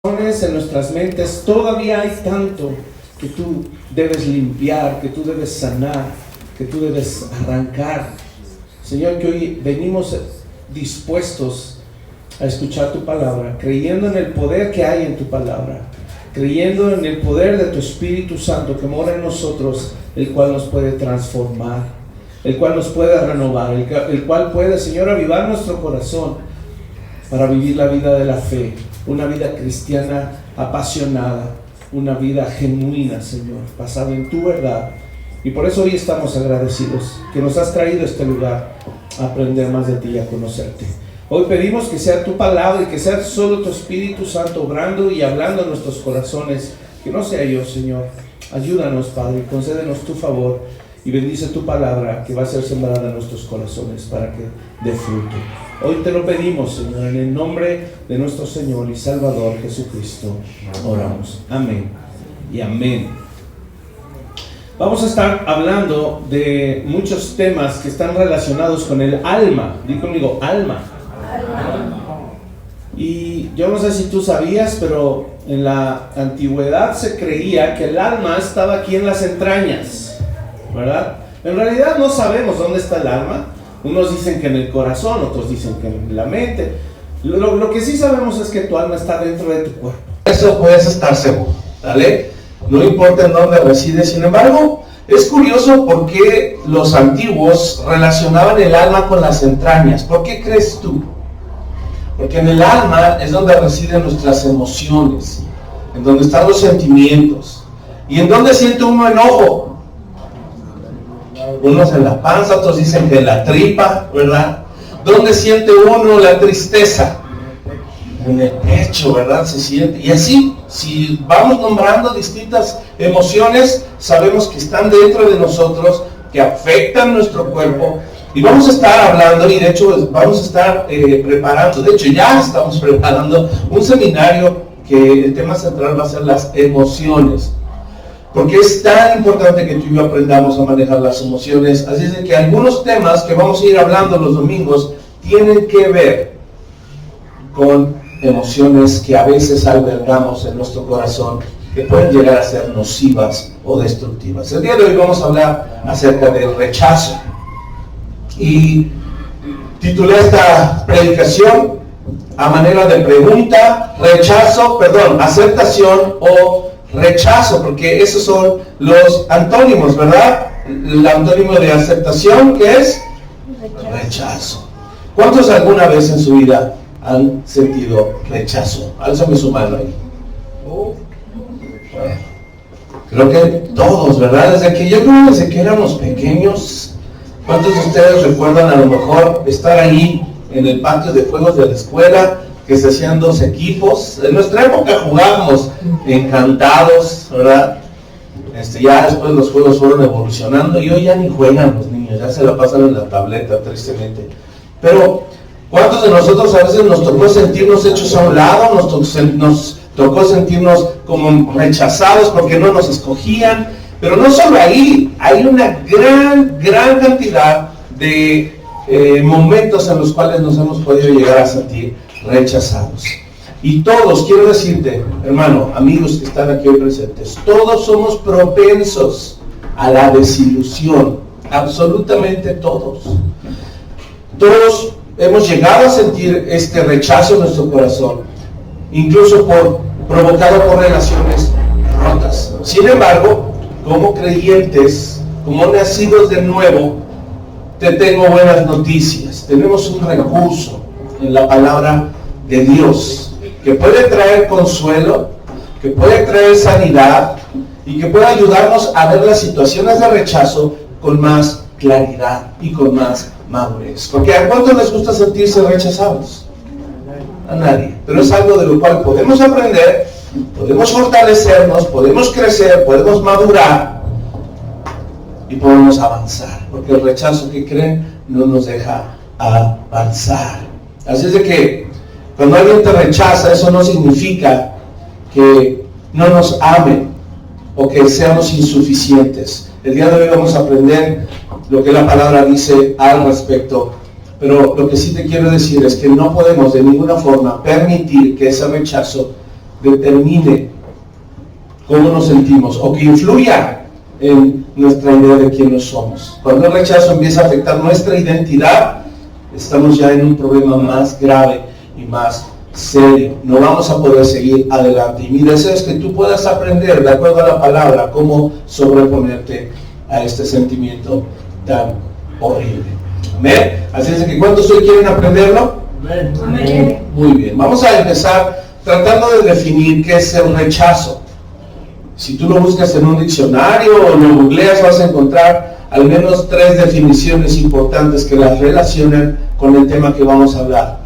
En nuestras mentes todavía hay tanto que tú debes limpiar, que tú debes sanar, que tú debes arrancar. Señor, que hoy venimos dispuestos a escuchar tu palabra, creyendo en el poder que hay en tu palabra, creyendo en el poder de tu Espíritu Santo que mora en nosotros, el cual nos puede transformar, el cual nos puede renovar, el cual puede, Señor, avivar nuestro corazón para vivir la vida de la fe, una vida cristiana apasionada, una vida genuina, Señor, basada en tu verdad. Y por eso hoy estamos agradecidos que nos has traído a este lugar a aprender más de ti y a conocerte. Hoy pedimos que sea tu palabra y que sea solo tu Espíritu Santo obrando y hablando en nuestros corazones, que no sea yo, Señor. Ayúdanos, Padre, concédenos tu favor y bendice tu palabra que va a ser sembrada en nuestros corazones para que dé fruto. Hoy te lo pedimos, Señor, en el nombre de nuestro Señor y Salvador Jesucristo. Oramos. Amén y amén. Vamos a estar hablando de muchos temas que están relacionados con el alma. Di conmigo, alma. Y yo no sé si tú sabías, pero en la antigüedad se creía que el alma estaba aquí en las entrañas, ¿verdad? En realidad no sabemos dónde está el alma. Unos dicen que en el corazón, otros dicen que en la mente. Lo que sí sabemos es que tu alma está dentro de tu cuerpo. Eso puedes estar seguro, ¿vale? No importa en dónde resides. Sin embargo, es curioso por qué los antiguos relacionaban el alma con las entrañas. ¿Por qué crees tú? Porque en el alma es donde residen nuestras emociones, en donde están los sentimientos. ¿Y en dónde siente uno enojo? Unos en la panza, otros dicen que en la tripa, ¿verdad? ¿Dónde siente uno la tristeza? En el pecho, ¿verdad? Se siente. Y así, si vamos nombrando distintas emociones, sabemos que están dentro de nosotros, que afectan nuestro cuerpo. Y vamos a estar hablando, y de hecho vamos a estar preparando, de hecho ya estamos preparando un seminario que el tema central va a ser las emociones. Porque es tan importante que tú y yo aprendamos a manejar las emociones. Así es de que algunos temas que vamos a ir hablando los domingos tienen que ver con emociones que a veces albergamos en nuestro corazón, que pueden llegar a ser nocivas o destructivas. El día de hoy vamos a hablar acerca del rechazo. Y titulé esta predicación a manera de pregunta, aceptación o rechazo, porque esos son los antónimos, ¿verdad? El antónimo de aceptación, ¿qué es? Rechazo. ¿Cuántos alguna vez en su vida han sentido rechazo? Álzame su mano ahí. Bueno, creo que todos, ¿verdad? Desde que éramos pequeños. ¿Cuántos de ustedes recuerdan a lo mejor estar ahí en el patio de juegos de la escuela, que se hacían dos equipos? En nuestra época jugábamos encantados, ¿verdad? Ya después los juegos fueron evolucionando y hoy ya ni juegan los niños, ya se la pasan en la tableta, tristemente. Pero ¿cuántos de nosotros a veces nos tocó sentirnos hechos a un lado, nos tocó sentirnos como rechazados porque no nos escogían? Pero no solo ahí, hay una gran cantidad de momentos en los cuales nos hemos podido llegar a sentir rechazados. Y todos, quiero decirte, hermano, amigos que están aquí hoy presentes, todos somos propensos a la desilusión, absolutamente todos. Todos hemos llegado a sentir este rechazo en nuestro corazón, incluso provocado por relaciones rotas. Sin embargo, como creyentes, como nacidos de nuevo, te tengo buenas noticias. Tenemos un recurso en la palabra de Dios que puede traer consuelo, que puede traer sanidad y que puede ayudarnos a ver las situaciones de rechazo con más claridad y con más madurez. Porque ¿a cuántos les gusta sentirse rechazados? A nadie. Pero es algo de lo cual podemos aprender, podemos fortalecernos, podemos crecer, podemos madurar y podemos avanzar. Porque el rechazo, que creen, no nos deja avanzar. Así es de que cuando alguien te rechaza, eso no significa que no nos amen o que seamos insuficientes. El día de hoy vamos a aprender lo que la palabra dice al respecto. Pero lo que sí te quiero decir es que no podemos de ninguna forma permitir que ese rechazo determine cómo nos sentimos o que influya en nuestra idea de quiénes somos. Cuando el rechazo empieza a afectar nuestra identidad, estamos ya en un problema más grave y más serio. No vamos a poder seguir adelante. Y mi deseo es que tú puedas aprender, de acuerdo a la palabra, cómo sobreponerte a este sentimiento tan horrible. Amén. Así es que ¿cuántos hoy quieren aprenderlo? Amén. Muy bien. Vamos a empezar tratando de definir qué es el rechazo. Si tú lo buscas en un diccionario o lo googleas, vas a encontrar al menos 3 definiciones importantes que las relacionan con el tema que vamos a hablar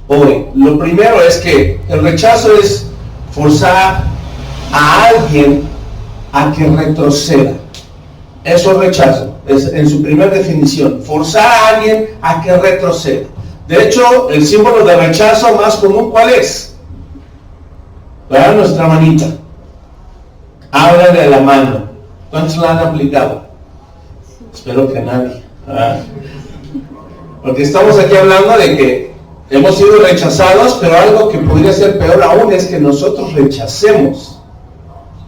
hoy. Lo primero es que el rechazo es forzar a alguien a que retroceda. Eso es rechazo, es en su primera definición, forzar a alguien a que retroceda. De hecho, el símbolo de rechazo más común, ¿cuál es? ¿Verdad? Nuestra manita. Háblale a la mano. ¿Cuántos la han aplicado? Espero que nadie. Porque estamos aquí hablando de que hemos sido rechazados, pero algo que podría ser peor aún es que nosotros rechacemos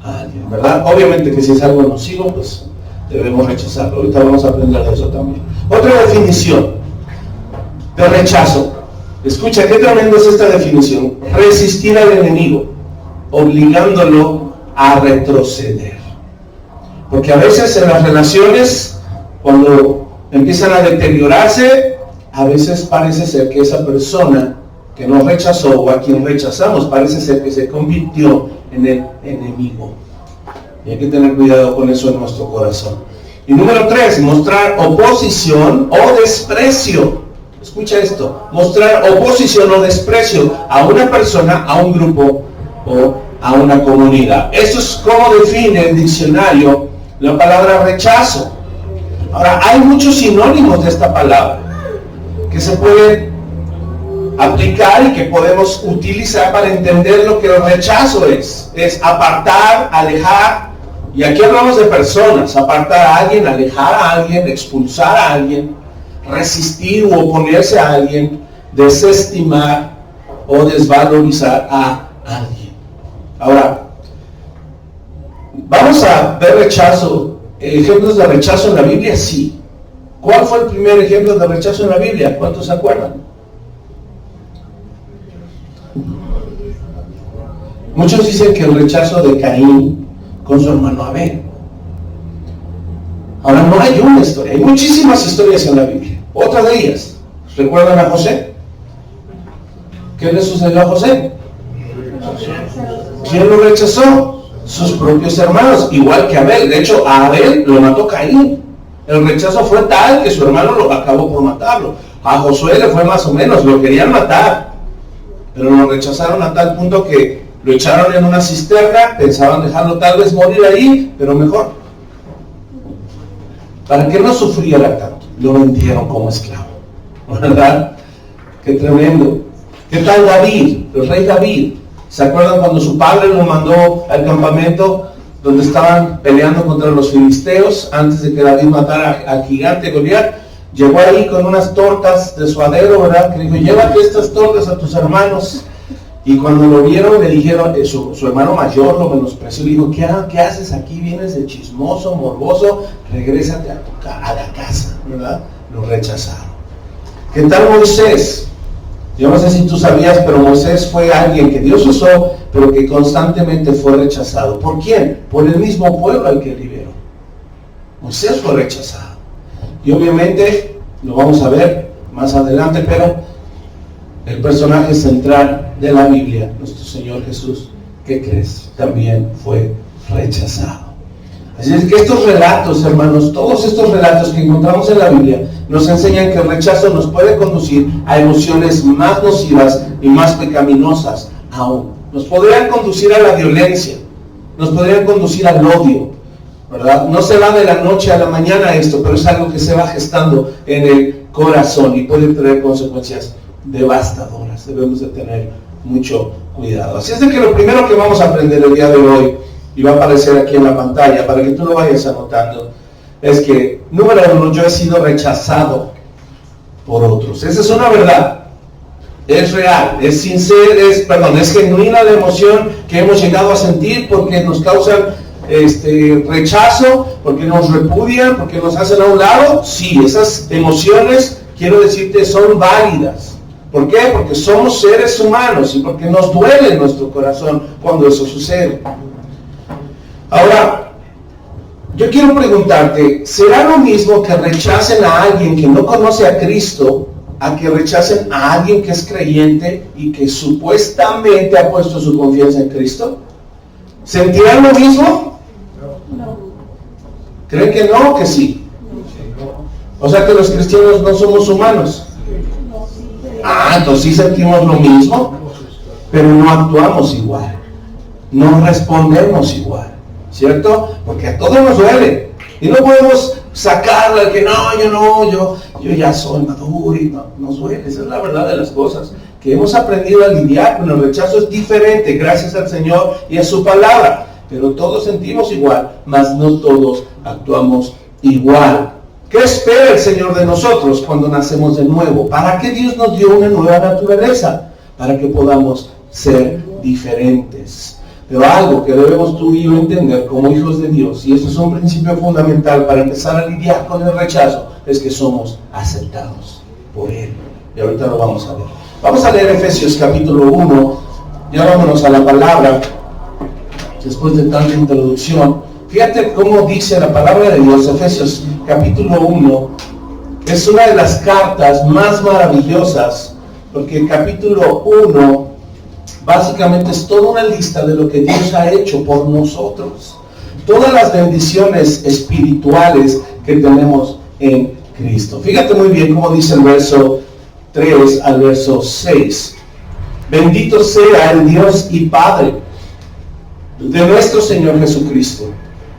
a alguien, ¿verdad? Obviamente que si es algo nocivo, pues debemos rechazarlo. Ahorita vamos a aprender de eso también. Otra definición de rechazo. Escucha, qué tremendo es esta definición. Resistir al enemigo, obligándolo a retroceder. Porque a veces en las relaciones, cuando empiezan a deteriorarse, a veces parece ser que esa persona que nos rechazó o a quien rechazamos, parece ser que se convirtió en el enemigo. Y hay que tener cuidado con eso en nuestro corazón. Y número 3, mostrar oposición o desprecio. Escucha esto, mostrar oposición o desprecio a una persona, a un grupo o a una comunidad. Eso es como define el diccionario la palabra rechazo. Ahora, hay muchos sinónimos de esta palabra que se pueden aplicar y que podemos utilizar para entender lo que el rechazo es. Es apartar, alejar, y aquí hablamos de personas, apartar a alguien, alejar a alguien, expulsar a alguien, resistir u oponerse a alguien, desestimar o desvalorizar a alguien. Ahora, vamos a ver rechazo, ejemplos de rechazo en la Biblia, sí. ¿Cuál fue el primer ejemplo de rechazo en la Biblia? ¿Cuántos se acuerdan? Muchos dicen que el rechazo de Caín con su hermano Abel. Ahora, no hay una historia, hay muchísimas historias en la Biblia. Otra de ellas, ¿recuerdan a José? ¿Qué le sucedió a José? ¿Quién lo rechazó? Sus propios hermanos, igual que Abel. De hecho, a Abel lo mató Caín. El rechazo fue tal que su hermano lo acabó por matarlo. A Josué le fue más o menos, lo querían matar, pero lo rechazaron a tal punto que lo echaron en una cisterna, pensaban dejarlo tal vez morir ahí, pero mejor, para que no sufriera tanto, lo vendieron como esclavo. ¿Verdad? Qué tremendo. ¿Qué tal David, el rey David? ¿Se acuerdan cuando su padre lo mandó al campamento donde estaban peleando contra los filisteos antes de que David matara al gigante Goliat? Llegó ahí con unas tortas de suadero, ¿verdad? Que dijo, llévate estas tortas a tus hermanos. Y cuando lo vieron le dijeron, su hermano mayor lo menospreció, le dijo, ¿qué haces aquí? Vienes de chismoso, morboso, regrésate a la casa, ¿verdad? Lo rechazaron. ¿Qué tal Moisés? Yo no sé si tú sabías, pero Moisés fue alguien que Dios usó, pero que constantemente fue rechazado. ¿Por quién? Por el mismo pueblo al que liberó. Moisés fue rechazado. Y obviamente, lo vamos a ver más adelante, pero el personaje central de la Biblia, nuestro Señor Jesús, ¿qué crees? También fue rechazado. Así es que estos relatos, hermanos, todos estos relatos que encontramos en la Biblia, nos enseñan que el rechazo nos puede conducir a emociones más nocivas y más pecaminosas aún. Nos podrían conducir a la violencia, nos podrían conducir al odio, ¿verdad? No se va de la noche a la mañana esto, pero es algo que se va gestando en el corazón y puede tener consecuencias devastadoras. Debemos de tener mucho cuidado. Así es de que lo primero que vamos a aprender el día de hoy, y va a aparecer aquí en la pantalla para que tú lo vayas anotando, es que, número 1, yo he sido rechazado por otros. Esa es una verdad. es real, es sincera, es genuina la emoción que hemos llegado a sentir porque nos causan rechazo, porque nos repudian, porque nos hacen a un lado. Sí, esas emociones, quiero decirte, son válidas. ¿Por qué? Porque somos seres humanos y porque nos duele en nuestro corazón cuando eso sucede. Ahora, yo quiero preguntarte, ¿será lo mismo que rechacen a alguien que no conoce a Cristo a que rechacen a alguien que es creyente y que supuestamente ha puesto su confianza en Cristo? ¿Sentirán lo mismo? No. ¿Creen que no o que sí? O sea que los cristianos no somos humanos. Entonces sí sentimos lo mismo, pero no actuamos igual, no respondemos igual, ¿cierto? Porque a todos nos duele y no podemos sacarle al que yo ya soy maduro y no, nos duele. Esa es la verdad de las cosas, que hemos aprendido a lidiar con el rechazo. Es diferente, gracias al Señor y a su palabra, pero todos sentimos igual, mas no todos actuamos igual. ¿Qué espera el Señor de nosotros cuando nacemos de nuevo? ¿Para qué Dios nos dio una nueva naturaleza? Para que podamos ser diferentes. Pero algo que debemos tú y yo entender como hijos de Dios, y eso es un principio fundamental para empezar a lidiar con el rechazo, es que somos aceptados por Él. Y ahorita lo vamos a ver. Vamos a leer Efesios capítulo 1. Ya vámonos a la palabra, después de tanta introducción. Fíjate cómo dice la palabra de Dios. Efesios capítulo 1 es una de las cartas más maravillosas, porque el capítulo 1 básicamente es toda una lista de lo que Dios ha hecho por nosotros, todas las bendiciones espirituales que tenemos en Cristo. Fíjate muy bien cómo dice el verso 3 al verso 6. Bendito sea el Dios y Padre de nuestro Señor Jesucristo,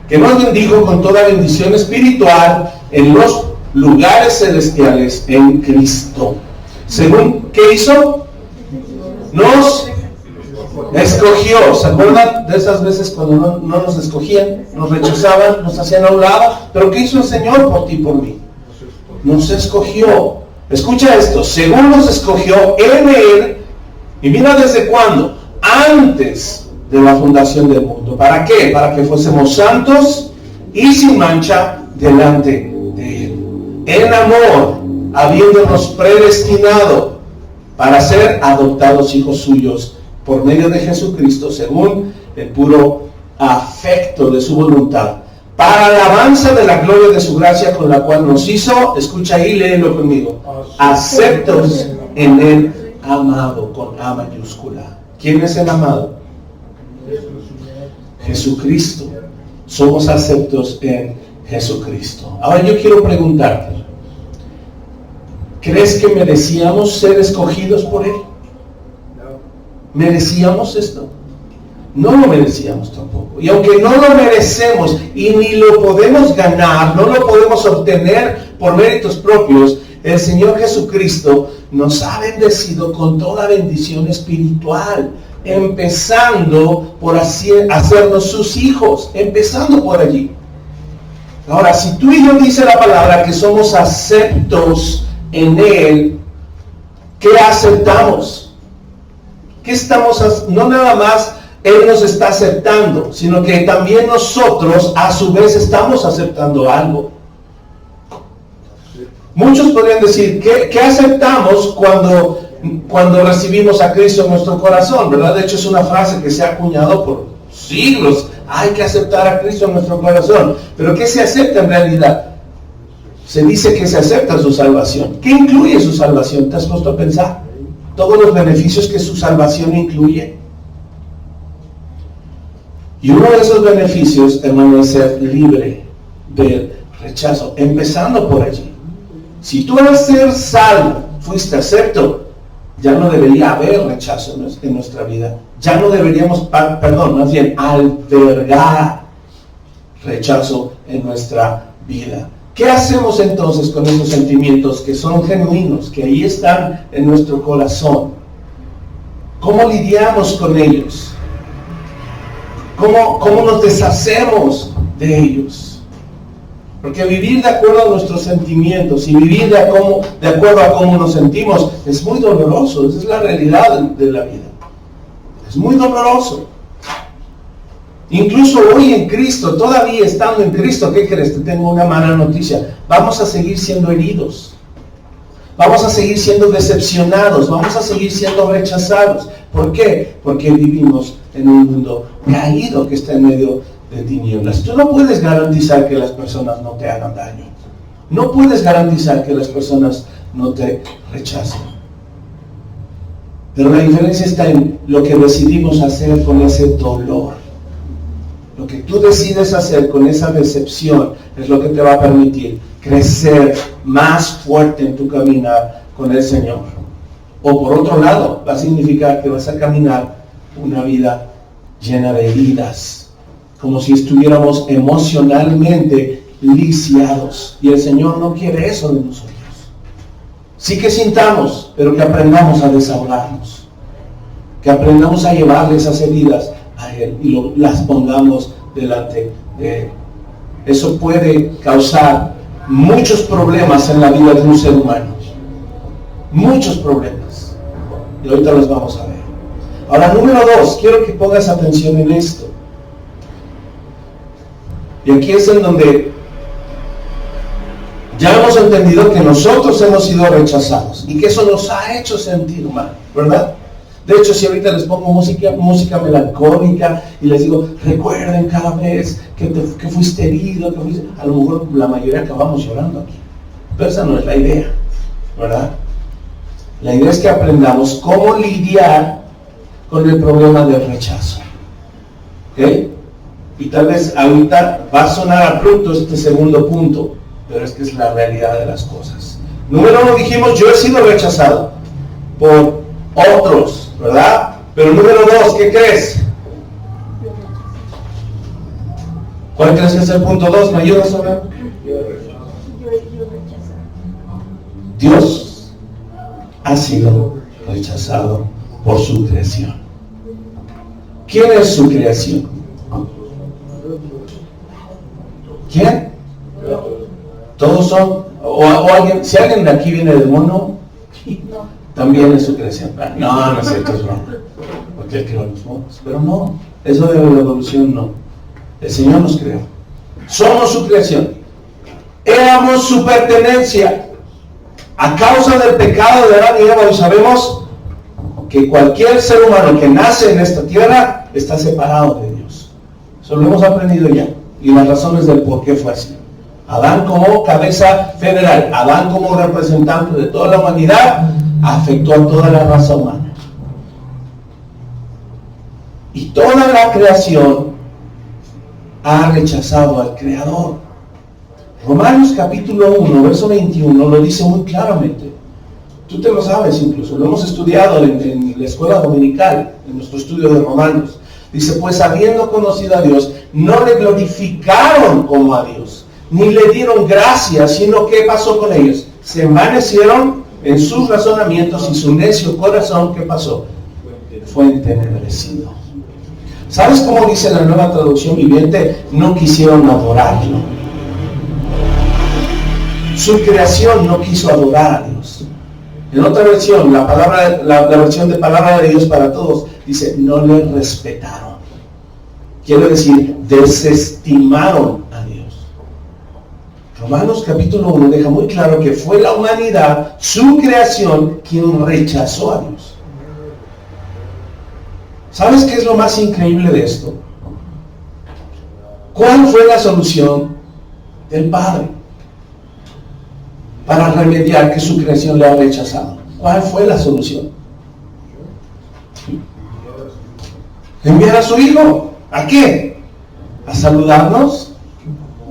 que nos bendijo con toda bendición espiritual en los lugares celestiales en Cristo. Según, ¿qué hizo? Nos escogió. ¿Se acuerdan de esas veces cuando no nos escogían, nos rechazaban, nos hacían a un lado? Pero ¿qué hizo el Señor por ti y por mí? Nos escogió. Escucha esto, según nos escogió en Él, y mira desde cuándo, antes de la fundación del mundo. ¿Para qué? Para que fuésemos santos y sin mancha delante de Él, en amor, habiéndonos predestinado para ser adoptados hijos suyos por medio de Jesucristo, según el puro afecto de su voluntad, para alabanza de la gloria de su gracia, con la cual nos hizo, escucha ahí, léelo conmigo, aceptos en el amado, con A mayúscula. ¿Quién es el amado? Jesucristo. Somos aceptos en Jesucristo. Ahora yo quiero preguntarte, ¿crees que merecíamos ser escogidos por Él? ¿Merecíamos esto? No lo merecíamos tampoco. Y aunque no lo merecemos y ni lo podemos ganar, no lo podemos obtener por méritos propios, el Señor Jesucristo nos ha bendecido con toda bendición espiritual, empezando por hacernos sus hijos, empezando por allí. Ahora, si tú y yo dice la palabra que somos aceptos en Él, ¿qué aceptamos? ¿Qué estamos? No nada más Él nos está aceptando, sino que también nosotros a su vez estamos aceptando algo. Muchos podrían decir, ¿qué aceptamos cuando recibimos a Cristo en nuestro corazón? ¿Verdad? De hecho es una frase que se ha acuñado por siglos. Hay que aceptar a Cristo en nuestro corazón. Pero ¿qué se acepta en realidad? Se dice que se acepta su salvación. ¿Qué incluye su salvación? ¿Te has puesto a pensar? Todos los beneficios que su salvación incluye. Y uno de esos beneficios, hermano, es ser libre del rechazo, empezando por allí. Si tú al ser salvo fuiste acepto, ya no debería haber rechazo en nuestra vida. Ya no deberíamos, más bien albergar rechazo en nuestra vida. ¿Qué hacemos entonces con esos sentimientos que son genuinos, que ahí están en nuestro corazón? ¿Cómo lidiamos con ellos? ¿Cómo nos deshacemos de ellos? Porque vivir de acuerdo a nuestros sentimientos y vivir de acuerdo a cómo nos sentimos es muy doloroso. Esa es la realidad de la vida. Es muy doloroso. Incluso hoy en Cristo, todavía estando en Cristo, ¿qué crees? Te tengo una mala noticia. Vamos a seguir siendo heridos. Vamos a seguir siendo decepcionados. Vamos a seguir siendo rechazados. ¿Por qué? Porque vivimos en un mundo caído que está en medio de tinieblas. Tú no puedes garantizar que las personas no te hagan daño. No puedes garantizar que las personas no te rechacen. Pero la diferencia está en lo que decidimos hacer con ese dolor. Lo que tú decides hacer con esa decepción es lo que te va a permitir crecer más fuerte en tu caminar con el Señor. O por otro lado, va a significar que vas a caminar una vida llena de heridas, como si estuviéramos emocionalmente lisiados. Y el Señor no quiere eso de nosotros. Sí que sintamos, pero que aprendamos a desahogarnos. Que aprendamos a llevarle esas heridas a Él y las pongamos delante de Él. Eso puede causar muchos problemas en la vida de un ser humano. Muchos problemas. Y ahorita los vamos a ver. Ahora, número 2, quiero que pongas atención en esto. Y aquí es en donde ya hemos entendido que nosotros hemos sido rechazados y que eso nos ha hecho sentir mal, ¿verdad? De hecho, si ahorita les pongo música melancólica y les digo, recuerden cada vez que fuiste herido, a lo mejor la mayoría acabamos llorando aquí. Pero esa no es la idea, ¿verdad? La idea es que aprendamos cómo lidiar con el problema del rechazo. ¿Ok? Y tal vez ahorita va a sonar abrupto este segundo punto, pero es que es la realidad de las cosas. Número 1 dijimos, yo he sido rechazado por otros, ¿verdad? Pero número 2, ¿qué crees? ¿Cuál crees que es el punto 2? ¿Me ayudas a ver? Dios ha sido rechazado por su creación. ¿Quién es su creación? ¿Quién? Todos son, o alguien, si alguien de aquí viene del mono, también es su creación. No, no es cierto, es broma. Porque él creó los monos. Pero no, eso de la evolución no. El Señor nos creó. Somos su creación. Éramos su pertenencia. A causa del pecado de Adán y Eva, hoy sabemos que cualquier ser humano que nace en esta tierra está separado de Dios. Eso lo hemos aprendido ya. Y las razones del por qué fue así. Adán como cabeza federal, Adán como representante de toda la humanidad, afectó a toda la raza humana. Y toda la creación ha rechazado al Creador. Romanos capítulo 1, verso 21 lo dice muy claramente. Tú te lo sabes incluso, lo hemos estudiado en la escuela dominical, en nuestro estudio de Romanos. Dice, pues habiendo conocido a Dios, no le glorificaron como a Dios, ni le dieron gracias, sino ¿qué pasó con ellos? Se envanecieron en sus razonamientos y su necio corazón, ¿qué pasó? Fue entenebrecido. ¿Sabes cómo dice la Nueva Traducción Viviente? No quisieron adorarlo. Su creación no quiso adorar a Dios. En otra versión, la versión de Palabra de Dios para Todos, dice, no le respetaron. Quiere decir, desestimaron a Dios. Romanos capítulo 1 deja muy claro que fue la humanidad, su creación, quien rechazó a Dios. ¿Sabes qué es lo más increíble de esto? ¿Cuál fue la solución del Padre para remediar que su creación le ha rechazado? ¿Cuál fue la solución? Enviar a su Hijo. ¿A qué? ¿A saludarnos?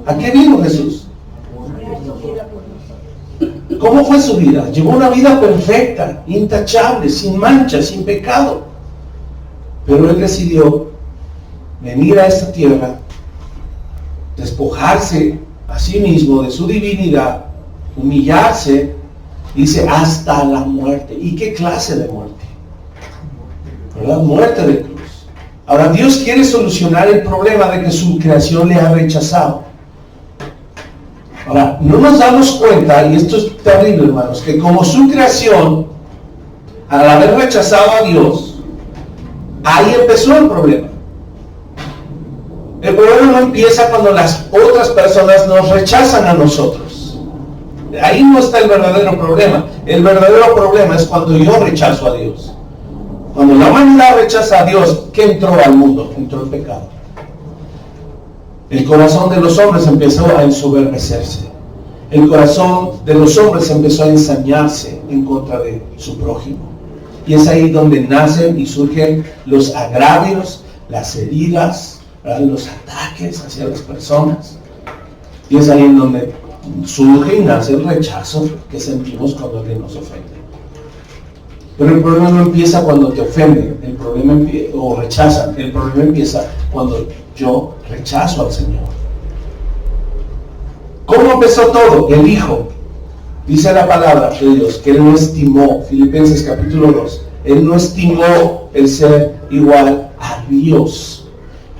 ¿A qué vino Jesús? ¿Cómo fue su vida? Llevó una vida perfecta, intachable, sin mancha, sin pecado. Pero Él decidió venir a esta tierra, despojarse a sí mismo de su divinidad, humillarse, dice, hasta la muerte. ¿Y qué clase de muerte? ¿Verdad? Muerte de cruz. Ahora, Dios quiere solucionar el problema de que su creación le ha rechazado. Ahora, no nos damos cuenta, y esto es terrible, hermanos, que como su creación, al haber rechazado a Dios, ahí empezó el problema. El problema no empieza cuando las otras personas nos rechazan a nosotros. Ahí no está el verdadero problema. El verdadero problema es cuando yo rechazo a Dios. Cuando la humanidad rechaza a Dios, ¿qué entró al mundo? Entró el pecado. El corazón de los hombres empezó a ensoberbecerse. El corazón de los hombres empezó a ensañarse en contra de su prójimo. Y es ahí donde nacen y surgen los agravios, las heridas, los ataques hacia las personas. Y es ahí en donde surge y nace el rechazo que sentimos cuando alguien nos ofende. Pero el problema no empieza cuando te ofenden, el problema o rechazan. El problema empieza cuando yo rechazo al Señor. ¿Cómo empezó todo? El Hijo. Dice la palabra de Dios que Él no estimó, Filipenses capítulo 2, Él no estimó el ser igual a Dios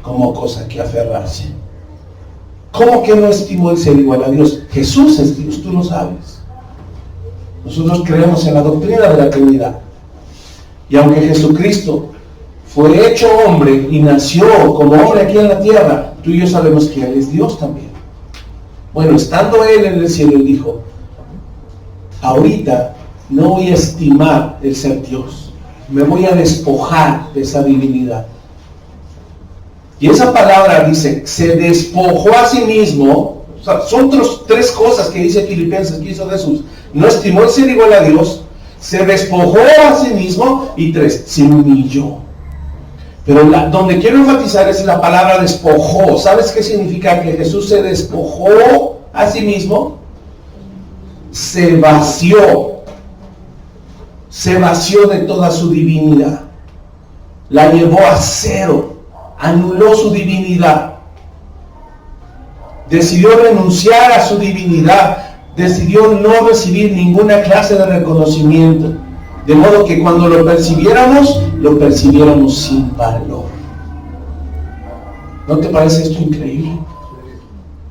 como cosa que aferrarse. ¿Cómo que no estimó el ser igual a Dios? Jesús es Dios, tú lo sabes. Nosotros creemos en la doctrina de la Trinidad. Y aunque Jesucristo fue hecho hombre y nació como hombre aquí en la tierra, tú y yo sabemos que Él es Dios también. Bueno, estando Él en el cielo, Él dijo, ahorita no voy a estimar el ser Dios, me voy a despojar de esa divinidad. Y esa palabra dice, se despojó a sí mismo. O sea, son tres cosas que dice Filipenses que hizo Jesús. No estimó el ser igual a Dios, se despojó a sí mismo, y 3, se humilló. Pero donde quiero enfatizar es la palabra despojó. ¿Sabes qué significa que Jesús se despojó a sí mismo? Se vació de toda su divinidad, la llevó a cero, anuló su divinidad, decidió renunciar a su divinidad, decidió no recibir ninguna clase de reconocimiento, de modo que cuando lo percibiéramos sin valor. ¿No te parece esto increíble?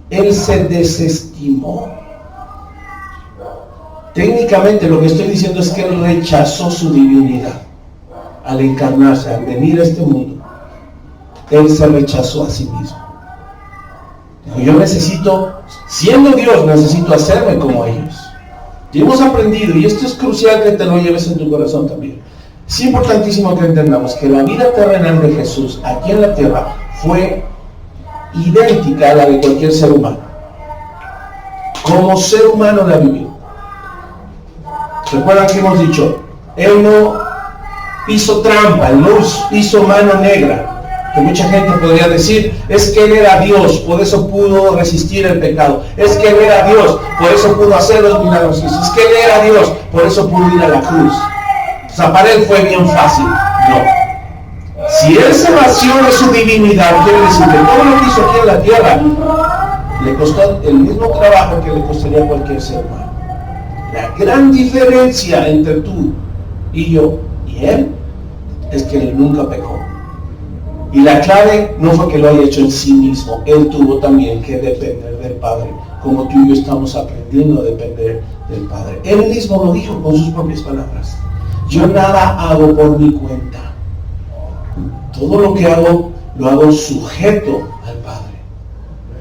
Él se desestimó. Técnicamente lo que estoy diciendo es que Él rechazó su divinidad. Al encarnarse, al venir a este mundo, Él se rechazó a sí mismo. Dijo, yo necesito, siendo Dios, necesito hacerme como ellos. Y hemos aprendido, y esto es crucial que te lo lleves en tu corazón también. Es importantísimo que entendamos que la vida terrenal de Jesús aquí en la tierra fue idéntica a la de cualquier ser humano. Como ser humano la vivió. Recuerdan que hemos dicho, Él no hizo trampa, Él no hizo mano negra. Que mucha gente podría decir, es que Él era Dios, por eso pudo resistir el pecado. Es que Él era Dios, por eso pudo hacer los milagros. Es que Él era Dios, por eso pudo ir a la cruz. O sea, para Él fue bien fácil. No. Si Él se vació de su divinidad, quiere decir que todo lo que hizo aquí en la tierra le costó el mismo trabajo que le costaría a cualquier ser humano. La gran diferencia entre tú y yo y Él es que Él nunca pecó. Y la clave no fue que lo haya hecho en sí mismo. Él tuvo también que depender del Padre, como tú y yo estamos aprendiendo a depender del Padre. Él mismo lo dijo con sus propias palabras. Yo nada hago por mi cuenta. Todo lo que hago, lo hago sujeto al Padre.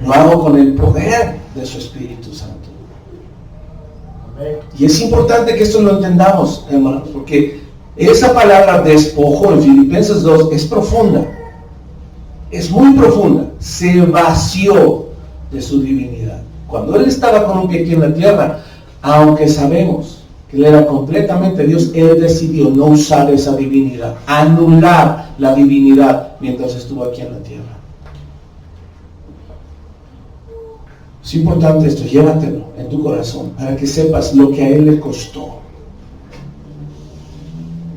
Lo hago con el poder de su Espíritu Santo. Y es importante que esto lo entendamos, hermanos, porque esa palabra despojo en Filipenses 2 es profunda. Es muy profunda. Se vació de su divinidad. Cuando Él estaba con un pie aquí en la tierra, aunque sabemos que Él era completamente Dios, Él decidió no usar esa divinidad, anular la divinidad mientras estuvo aquí en la tierra. Es importante esto, llévatelo en tu corazón para que sepas lo que a Él le costó.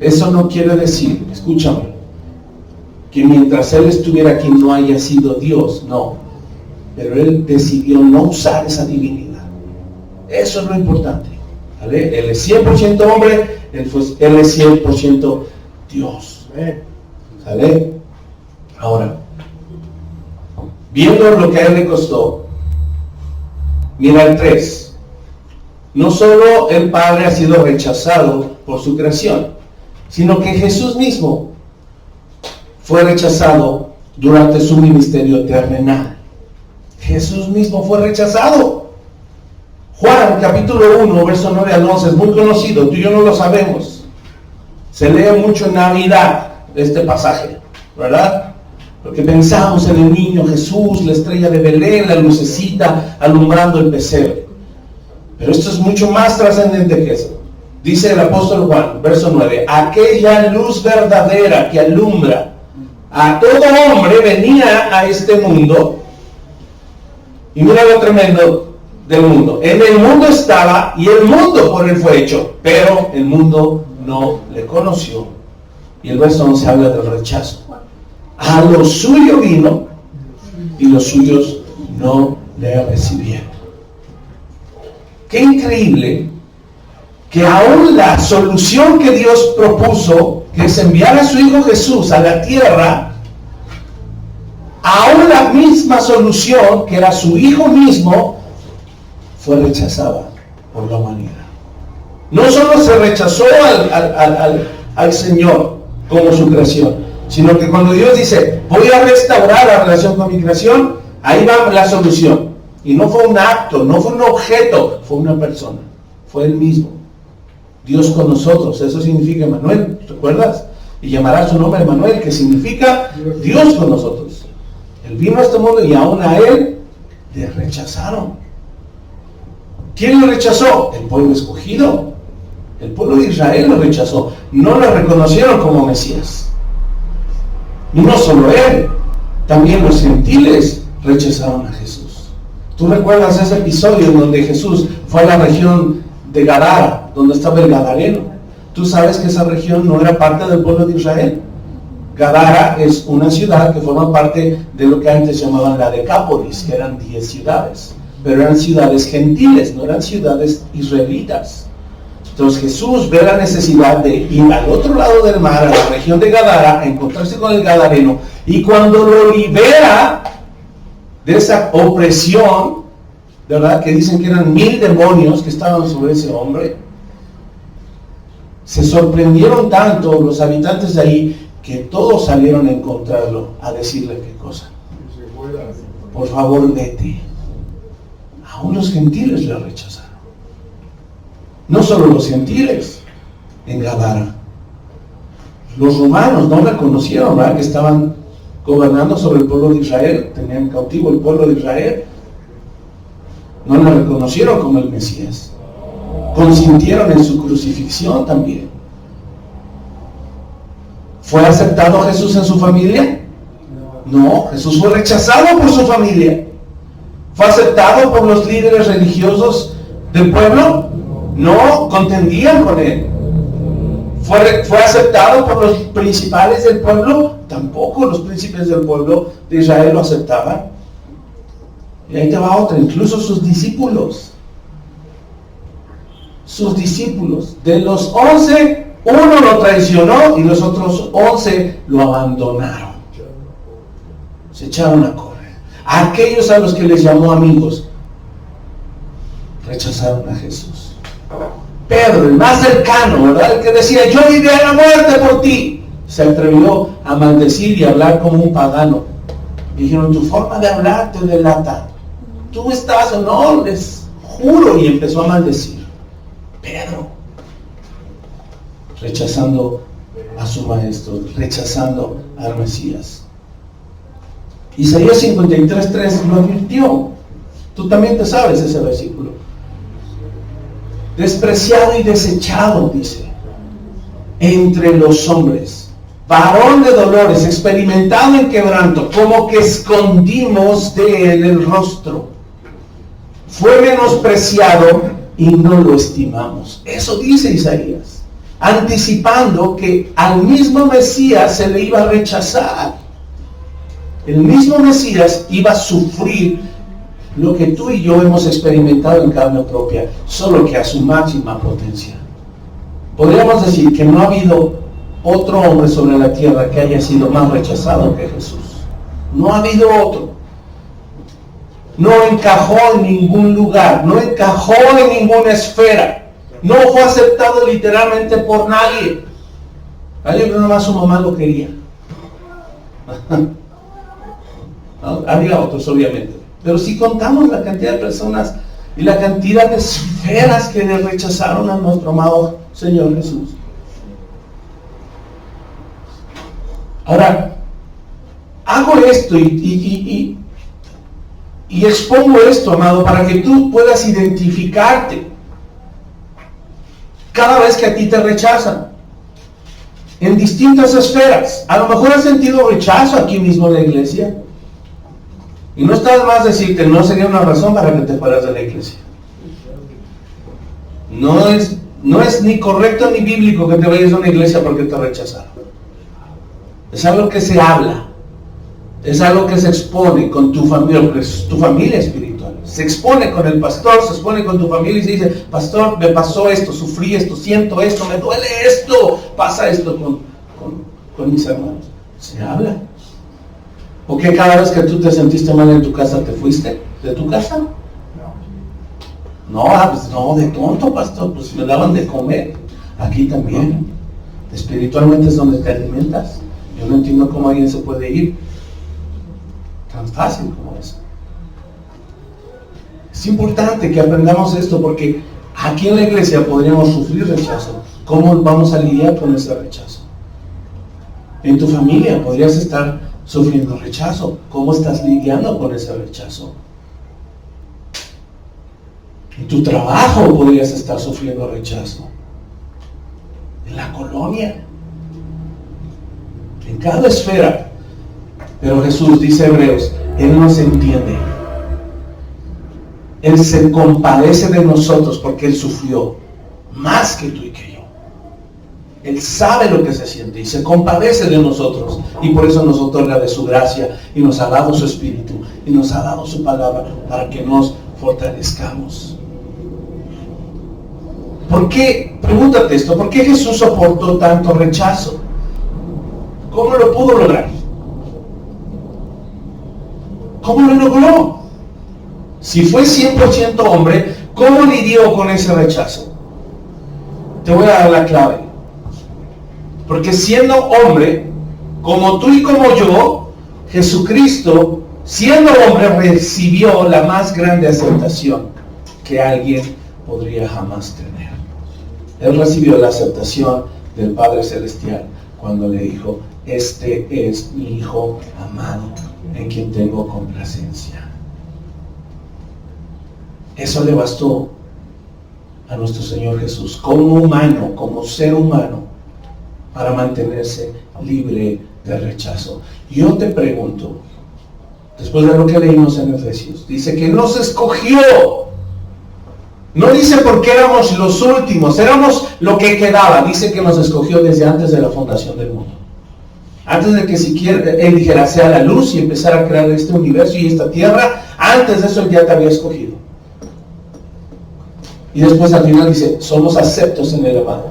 Eso no quiere decir, escúchame, que mientras Él estuviera aquí no haya sido Dios, no. Pero Él decidió no usar esa divinidad. Eso es lo importante, ¿vale? Él es 100% hombre, Él es 100% Dios, ¿vale? Ahora, viendo lo que a Él le costó, Mira el 3. No solo el Padre ha sido rechazado por su creación, sino que Jesús mismo fue rechazado durante su ministerio terrenal. Jesús mismo fue rechazado. Juan capítulo 1, verso 9 al 11, es muy conocido, tú y yo no lo sabemos. Se lee mucho en Navidad este pasaje, ¿verdad? Porque pensamos en el niño Jesús, la estrella de Belén, la lucecita alumbrando el pesebre. Pero esto es mucho más trascendente que eso. Dice el apóstol Juan, verso 9, aquella luz verdadera que alumbra a todo hombre venía a este mundo. Y mira lo tremendo del mundo. En el mundo estaba y el mundo por él fue hecho, pero el mundo no le conoció. Y el verso 11 habla del rechazo. A lo suyo vino y los suyos no le recibieron. Qué increíble que aún la solución que Dios propuso, que es enviar a su Hijo Jesús a la tierra, aún la misma solución, que era su Hijo mismo, fue rechazada por la humanidad. No solo se rechazó al Señor como su creación, sino que cuando Dios dice, voy a restaurar la relación con mi creación, ahí va la solución. Y no fue un acto, no fue un objeto, fue una persona, fue Él mismo. Dios con nosotros, eso significa Emmanuel, ¿recuerdas? Y llamará su nombre Emmanuel, que significa Dios con nosotros. Él vino a este mundo y aún a Él le rechazaron. ¿Quién lo rechazó? El pueblo escogido. El pueblo de Israel lo rechazó. No lo reconocieron como Mesías. Y no solo Él, también los gentiles rechazaron a Jesús. ¿Tú recuerdas ese episodio en donde Jesús fue a la región de Gadara, donde estaba el Gadareno? Tú sabes que esa región no era parte del pueblo de Israel. Gadara es una ciudad que forma parte de lo que antes llamaban la Decápolis, que eran 10 ciudades. Pero eran ciudades gentiles, no eran ciudades israelitas. Entonces Jesús ve la necesidad de ir al otro lado del mar, a la región de Gadara, a encontrarse con el Gadareno, y cuando lo libera de esa opresión, ¿verdad? Que dicen que eran 1000 demonios que estaban sobre ese hombre, se sorprendieron tanto los habitantes de ahí que todos salieron a encontrarlo, a decirle qué cosa. Por favor, vete. Aún los gentiles le rechazaron. No solo los gentiles en Gadara. Los romanos no reconocieron, ¿verdad?, que estaban gobernando sobre el pueblo de Israel, tenían cautivo el pueblo de Israel. No lo reconocieron como el Mesías. Consintieron en su crucifixión también. ¿Fue aceptado Jesús en su familia? No, Jesús fue rechazado por su familia. ¿Fue aceptado por los líderes religiosos del pueblo? No, contendían con él. ¿Fue aceptado por los principales del pueblo? Tampoco los príncipes del pueblo de Israel lo aceptaban. Y ahí te va otra, incluso sus discípulos. Sus discípulos, de los 11, uno lo traicionó y los otros 11 lo abandonaron. Se echaron a correr. Aquellos a los que les llamó amigos rechazaron a Jesús. Pedro, el más cercano, ¿verdad?, el que decía, yo iré a la muerte por ti, se atrevió a maldecir y hablar como un pagano. Dijeron, tu forma de hablar te delata. Tú estás o no, les juro, y empezó a maldecir. Pedro, rechazando a su maestro, rechazando al Mesías. Isaías 53:3 lo advirtió. Tú también te sabes ese versículo. Despreciado y desechado, dice, entre los hombres, varón de dolores, experimentado en quebranto, como que escondimos de él el rostro. Fue menospreciado y no lo estimamos. Eso dice Isaías, anticipando que al mismo Mesías se le iba a rechazar. El mismo Mesías iba a sufrir lo que tú y yo hemos experimentado en carne propia, solo que a su máxima potencia. Podríamos decir que no ha habido otro hombre sobre la tierra que haya sido más rechazado que Jesús. No ha habido otro. no encajó en ningún lugar, no encajó en ninguna esfera, no fue aceptado literalmente por nadie. Alguien nada más su mamá lo quería. Había otros obviamente, pero si contamos la cantidad de personas y la cantidad de esferas que le rechazaron a nuestro amado Señor Jesús. Ahora, hago esto y expongo esto, amado, para que tú puedas identificarte cada vez que a ti te rechazan en distintas esferas. A lo mejor has sentido rechazo aquí mismo en la iglesia y no está de más decirte, no sería una razón para que te fueras de la iglesia. No es ni correcto ni bíblico que te vayas a una iglesia porque te rechazaron. Es algo que se habla, es algo que se expone con tu familia, porque es tu familia espiritual. Se expone con el pastor, se expone con tu familia y se dice, pastor, me pasó esto, sufrí esto, siento esto, me duele esto, pasa esto con mis hermanos. Se habla. ¿O que cada vez que tú te sentiste mal en tu casa te fuiste de tu casa? No, pues no, de tonto, pastor, pues me daban de comer. Aquí también. Espiritualmente es donde te alimentas. Yo no entiendo cómo alguien se puede ir tan fácil como eso. Es importante que aprendamos esto porque aquí en la iglesia podríamos sufrir rechazo. ¿Cómo vamos a lidiar con ese rechazo? En tu familia podrías estar sufriendo rechazo. ¿Cómo estás lidiando con ese rechazo? En tu trabajo podrías estar sufriendo rechazo. En la colonia. En cada esfera. Pero Jesús, dice Hebreos, Él nos entiende. Él se compadece de nosotros porque Él sufrió más que tú y que yo. Él sabe lo que se siente y se compadece de nosotros. Y por eso nos otorga de su gracia y nos ha dado su Espíritu y nos ha dado su palabra para que nos fortalezcamos. ¿Por qué? Pregúntate esto. ¿Por qué Jesús soportó tanto rechazo? ¿Cómo lo pudo lograr? ¿Cómo lo logró? Si fue 100% hombre, ¿cómo lidió con ese rechazo? Te voy a dar la clave. Porque siendo hombre, como tú y como yo, Jesucristo, siendo hombre, recibió la más grande aceptación que alguien podría jamás tener. Él recibió la aceptación del Padre Celestial cuando le dijo, este es mi Hijo amado, en quien tengo complacencia. Eso le bastó a nuestro Señor Jesús, como humano, como ser humano, para mantenerse libre de rechazo. Yo te pregunto, después de lo que leímos en Efesios, dice que nos escogió. No dice porque éramos los últimos, éramos lo que quedaba. Dice que nos escogió desde antes de la fundación del mundo. Antes de que siquiera Él dijera sea la luz y empezara a crear este universo y esta tierra, antes de eso Él ya te había escogido. Y después al final dice, somos aceptos en el amado.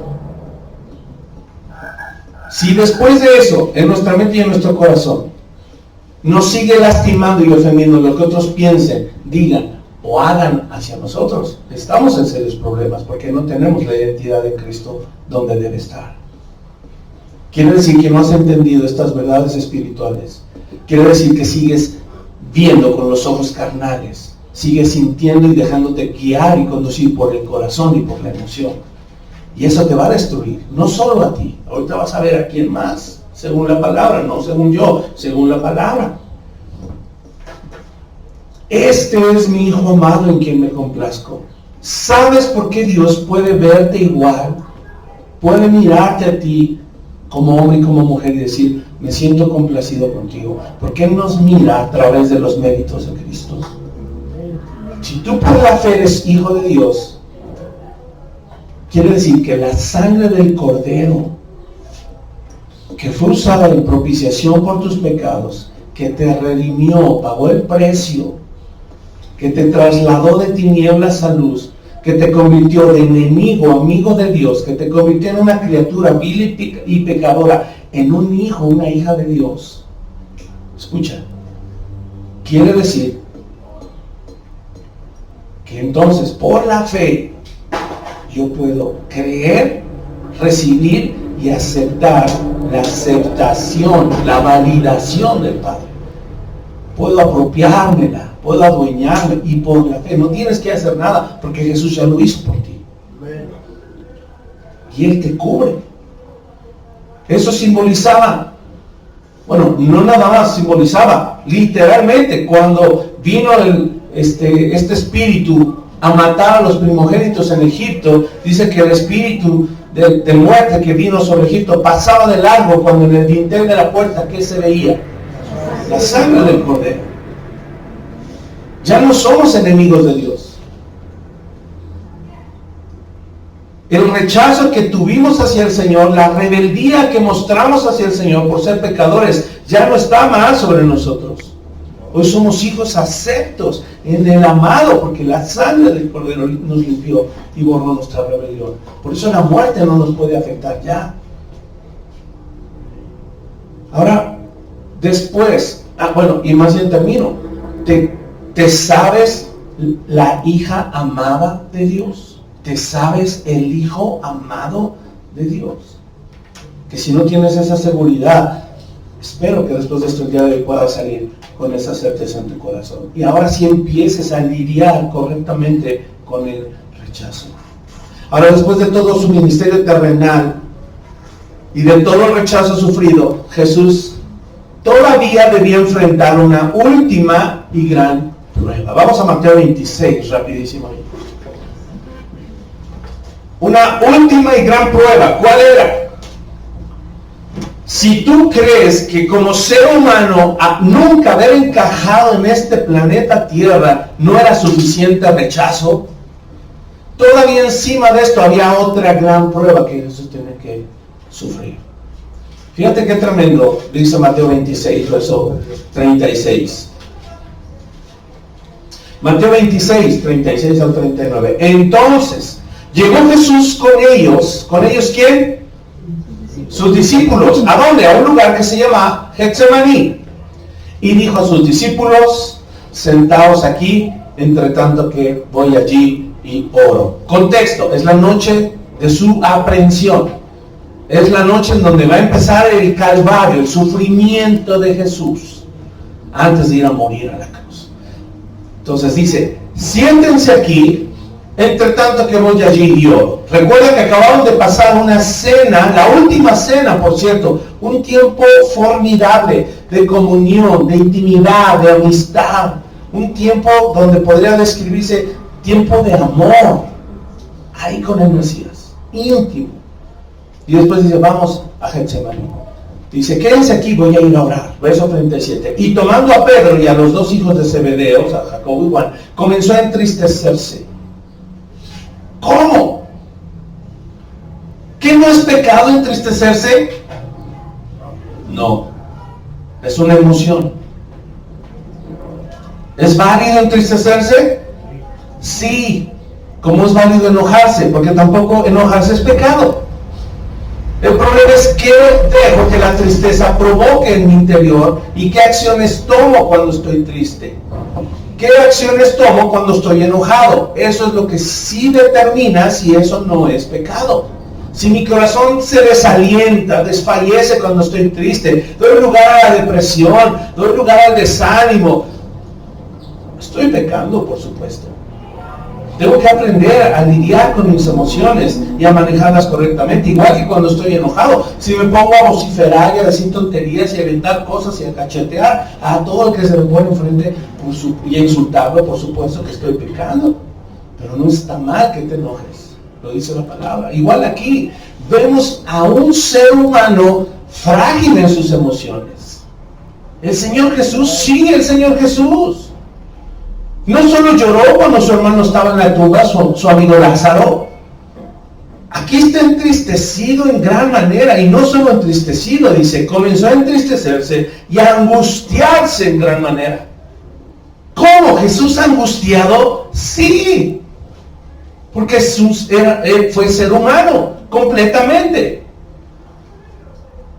Si después de eso, en nuestra mente y en nuestro corazón, nos sigue lastimando y ofendiendo lo que otros piensen, digan o hagan hacia nosotros, estamos en serios problemas porque no tenemos la identidad de Cristo donde debe estar. Quiere decir que no has entendido estas verdades espirituales. Quiere decir que sigues viendo con los ojos carnales, sigues sintiendo y dejándote guiar y conducir por el corazón y por la emoción. Y eso te va a destruir, no solo a ti. Ahorita vas a ver a quién más, según la palabra, no según yo, según la palabra. Este es mi Hijo amado en quien me complazco. ¿Sabes por qué Dios puede verte igual? Puede mirarte a ti como hombre y como mujer y decir, me siento complacido contigo. Porque Él nos mira a través de los méritos de Cristo. Si tú por la fe eres hijo de Dios, quiere decir que la sangre del Cordero, que fue usada en propiciación por tus pecados, que te redimió, pagó el precio, que te trasladó de tinieblas a luz, que te convirtió de enemigo a amigo de Dios, que te convirtió en una criatura vil y pecadora, en un hijo, una hija de Dios. Escucha, quiere decir que entonces por la fe yo puedo creer, recibir y aceptar la aceptación, la validación del Padre. Puedo apropiármela, puedo adueñarme, y por la fe. No tienes que hacer nada porque Jesús ya lo hizo por ti. Y Él te cubre. Eso simbolizaba, bueno, no nada más simbolizaba, literalmente, cuando vino este espíritu a matar a los primogénitos en Egipto, dice que el espíritu de muerte que vino sobre Egipto pasaba de largo cuando en el dintel de la puerta, ¿qué se veía? La sangre del Cordero. Ya no somos enemigos de Dios. El rechazo que tuvimos hacia el Señor, la rebeldía que mostramos hacia el Señor por ser pecadores, ya no está más sobre nosotros. Hoy somos hijos aceptos en el amado, porque la sangre del Cordero nos limpió y borró nuestra rebelión. Por eso la muerte no nos puede afectar ya. Ahora, después, y más bien termino, ¿te sabes la hija amada de Dios? ¿Te sabes el hijo amado de Dios? Que si no tienes esa seguridad, espero que después de esto el día de hoy puedas salir con esa certeza en tu corazón. Y ahora sí empieces a lidiar correctamente con el rechazo. Ahora, después de todo su ministerio terrenal y de todo el rechazo sufrido, Jesús todavía debía enfrentar una última y gran prueba. Vamos a Mateo 26, rapidísimo. Una última y gran prueba. ¿Cuál era? Si tú crees que como ser humano nunca haber encajado en este planeta Tierra no era suficiente rechazo, todavía encima de esto había otra gran prueba que Jesús tenía que sufrir. Fíjate qué tremendo, dice Mateo 26, verso 36. Mateo 26, 36 al 39. Entonces, llegó Jesús con ellos. ¿Con ellos quién? Sus discípulos. ¿A dónde? A un lugar que se llama Getsemaní. Y dijo a sus discípulos: sentaos aquí, entre tanto que voy allí y oro. Contexto: es la noche de su aprehensión. Es la noche en donde va a empezar el calvario, el sufrimiento de Jesús, antes de ir a morir a la cruz. Entonces dice: siéntense aquí, entre tanto que voy allí y oro. Recuerda que acabamos de pasar una cena, la última cena, por cierto, un tiempo formidable de comunión, de intimidad, de amistad, un tiempo donde podría describirse tiempo de amor, ahí con el Mesías, íntimo. Y después dice: vamos a Getsemaní. Dice: quédense aquí, voy a ir a orar. Verso 37. Y tomando a Pedro y a los dos hijos de Zebedeo, a Jacobo y Juan, comenzó a entristecerse. ¿Cómo? ¿Qué no es pecado entristecerse? No. Es una emoción. ¿Es válido entristecerse? Sí. ¿Cómo es válido enojarse? Porque tampoco enojarse es pecado. El problema es qué dejo que la tristeza provoque en mi interior y qué acciones tomo cuando estoy triste. ¿Qué acciones tomo cuando estoy enojado? Eso es lo que sí determina si eso no es pecado. Si mi corazón se desalienta, desfallece cuando estoy triste, doy lugar a la depresión, doy lugar al desánimo, estoy pecando, por supuesto. Tengo que aprender a lidiar con mis emociones y a manejarlas correctamente, igual que cuando estoy enojado. Si me pongo a vociferar y a decir tonterías y a aventar cosas y a cachetear a todo el que se me pone enfrente y a insultarlo, por supuesto que estoy pecando. Pero no está mal que te enojes, lo dice la palabra. Igual aquí vemos a un ser humano frágil en sus emociones. El Señor Jesús, sí, el Señor Jesús. No solo lloró cuando su hermano estaba en la tumba, su amigo Lázaro. Aquí está entristecido en gran manera, y no solo entristecido, dice, comenzó a entristecerse y a angustiarse en gran manera. ¿Cómo? ¿Jesús angustiado? Sí, porque Jesús fue ser humano, completamente.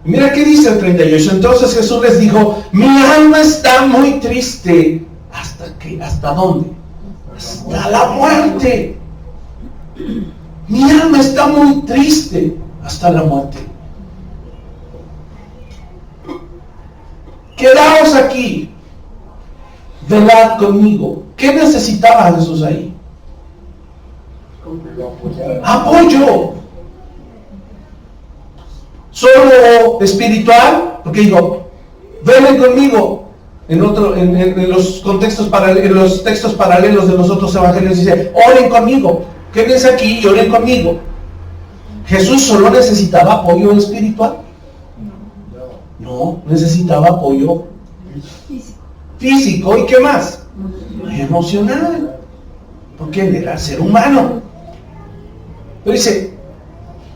Mira qué dice el 38. Entonces Jesús les dijo: mi alma está muy triste. ¿Hasta qué? ¿Hasta dónde? hasta la muerte. Mi alma está muy triste hasta la muerte. Quedaos aquí, velad conmigo. ¿Qué necesitaba Jesús ahí? Apoyo. Solo espiritual, porque digo, velen conmigo. En los contextos en los textos paralelos de los otros evangelios dice, oren conmigo. Quédense aquí y oren conmigo. Jesús solo necesitaba apoyo espiritual. No, necesitaba apoyo físico. ¿Y qué más? Emocional. Porque él era ser humano. Pero dice,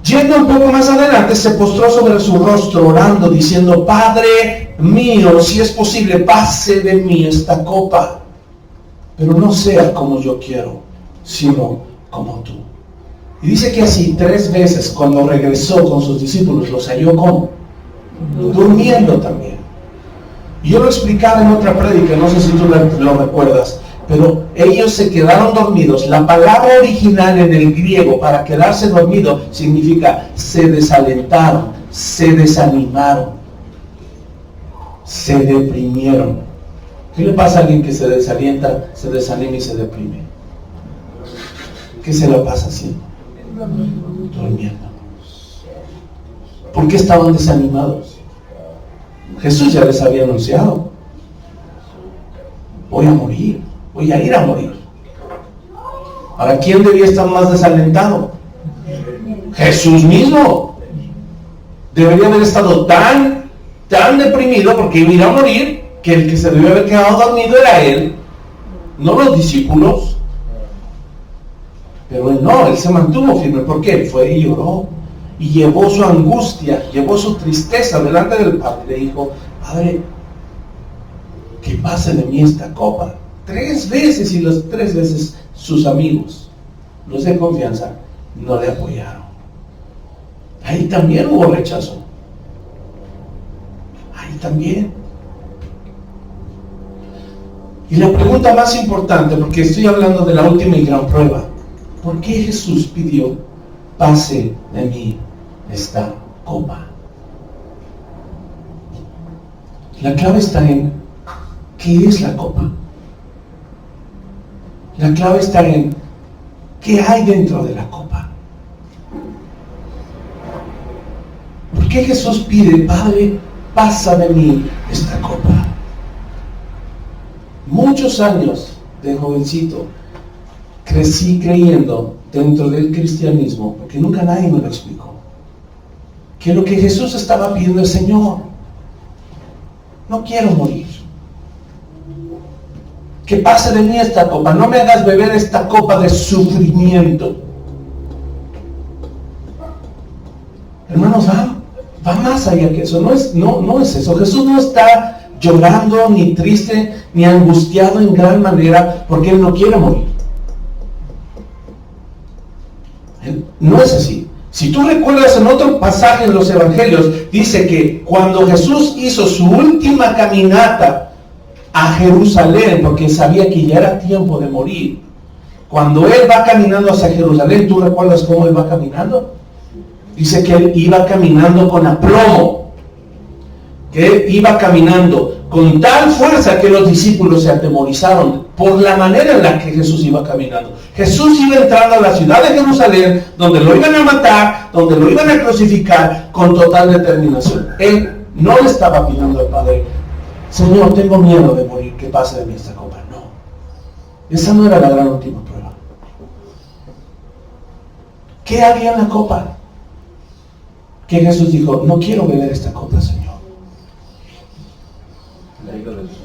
yendo un poco más adelante, se postró sobre su rostro orando, diciendo, Padre mío, si es posible, pase de mí esta copa, pero no sea como yo quiero, sino como tú. Y dice que así 3 veces, cuando regresó con sus discípulos, los halló como durmiendo también. Y yo lo explicaba en otra prédica, no sé si tú lo recuerdas, pero ellos se quedaron dormidos. La palabra original en el griego para quedarse dormido significa se desalentaron, se desanimaron, se deprimieron. ¿Qué le pasa a alguien que se desalienta, se desanima y se deprime? ¿Qué se le pasa así? Durmiendo. ¿Por qué estaban desanimados? Jesús ya les había anunciado, voy a morir, voy a ir a morir. ¿Para quién debía estar más desalentado? Jesús mismo. Debería haber estado tan deprimido porque iba a ir a morir, que el que se debió haber quedado dormido era él, no los discípulos. Pero él no, él se mantuvo firme. ¿Por qué? Él fue y lloró y llevó su angustia, llevó su tristeza delante del Padre. Le dijo, Padre, que pase de mí esta copa. 3 veces, y las 3 veces sus amigos, los de confianza, no le apoyaron. Ahí también hubo rechazo. Ahí también. Y la pregunta más importante, porque estoy hablando de la última y gran prueba, ¿por qué Jesús pidió, pase de mí esta copa? La clave está en, ¿qué es la copa? La clave está en, ¿qué hay dentro de la copa? ¿Por qué Jesús pide, Padre, pasa de mí esta copa? Muchos años de jovencito crecí creyendo dentro del cristianismo, porque nunca nadie me lo explicó, que lo que Jesús estaba pidiendo es, Señor, no quiero morir, que pase de mí esta copa, no me hagas beber esta copa de sufrimiento. Hermanos, va más allá que eso. No es eso. Jesús no está llorando, ni triste, ni angustiado en gran manera porque Él no quiere morir. No es así. Si tú recuerdas en otro pasaje en los evangelios, dice que cuando Jesús hizo su última caminata a Jerusalén, porque sabía que ya era tiempo de morir, cuando Él va caminando hacia Jerusalén, ¿tú recuerdas cómo Él va caminando? Dice que Él iba caminando con aplomo, que Él iba caminando con tal fuerza que los discípulos se atemorizaron por la manera en la que Jesús iba caminando. Jesús iba entrando a la ciudad de Jerusalén, donde lo iban a matar, donde lo iban a crucificar, con total determinación. Él no le estaba pidiendo al Padre, Señor, tengo miedo de morir, que pase de mí esta copa. No, esa no era la gran última prueba. ¿Qué había en la copa? Que Jesús dijo, no quiero beber esta copa, Señor.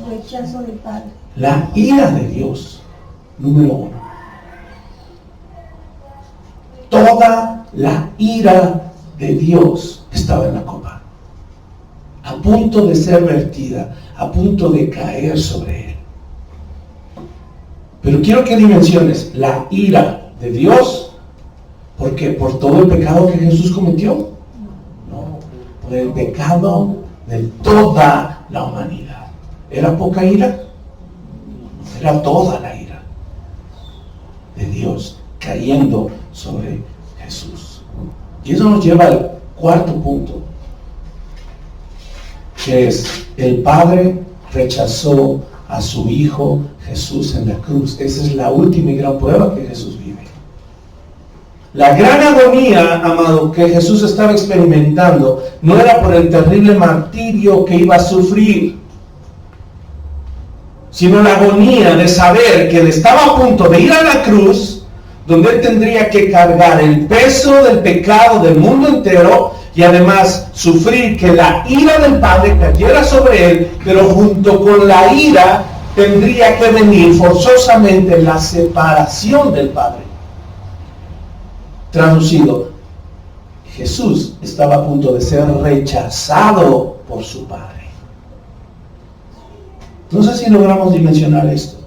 Rechazo del Padre. La ira de Dios, número 1. Toda la ira de Dios estaba en la copa, a punto de ser vertida, a punto de caer sobre Él. Pero quiero que dimensiones la ira de Dios, porque por todo el pecado que Jesús cometió, no, por el pecado de toda la humanidad. ¿Era poca ira? Era toda la ira. cayendo sobre Jesús. Y eso nos lleva al cuarto punto, que es: el Padre rechazó a su Hijo Jesús en la cruz. Esa es la última y gran prueba que Jesús vive. La gran agonía, amado, que Jesús estaba experimentando no era por el terrible martirio que iba a sufrir, sino la agonía de saber que él estaba a punto de ir a la cruz, donde él tendría que cargar el peso del pecado del mundo entero y además sufrir que la ira del Padre cayera sobre él, pero junto con la ira tendría que venir forzosamente la separación del Padre. Traducido, Jesús estaba a punto de ser rechazado por su Padre. No sé si logramos dimensionar esto.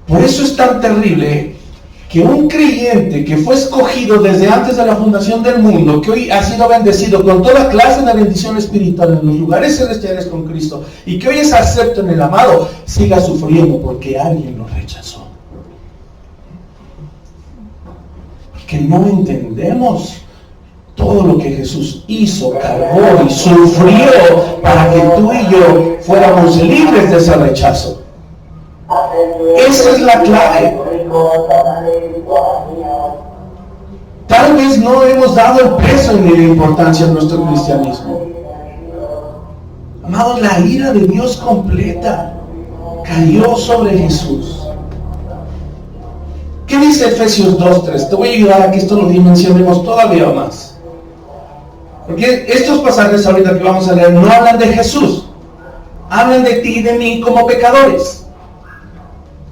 Por eso es tan terrible que un creyente que fue escogido desde antes de la fundación del mundo, que hoy ha sido bendecido con toda clase de bendición espiritual en los lugares celestiales con Cristo, y que hoy es acepto en el amado, siga sufriendo porque alguien lo rechazó. Que no entendemos todo lo que Jesús hizo, cargó y sufrió para que tú y yo fuéramos libres de ese rechazo. Esa es la clave. Tal vez no hemos dado el peso ni la importancia en nuestro cristianismo. Amados, la ira de Dios completa cayó sobre Jesús. ¿Qué dice Efesios 2:3? Te voy a ayudar a que esto lo dimensionemos todavía más. Porque estos pasajes ahorita que vamos a leer no hablan de Jesús. Hablan de ti y de mí como pecadores.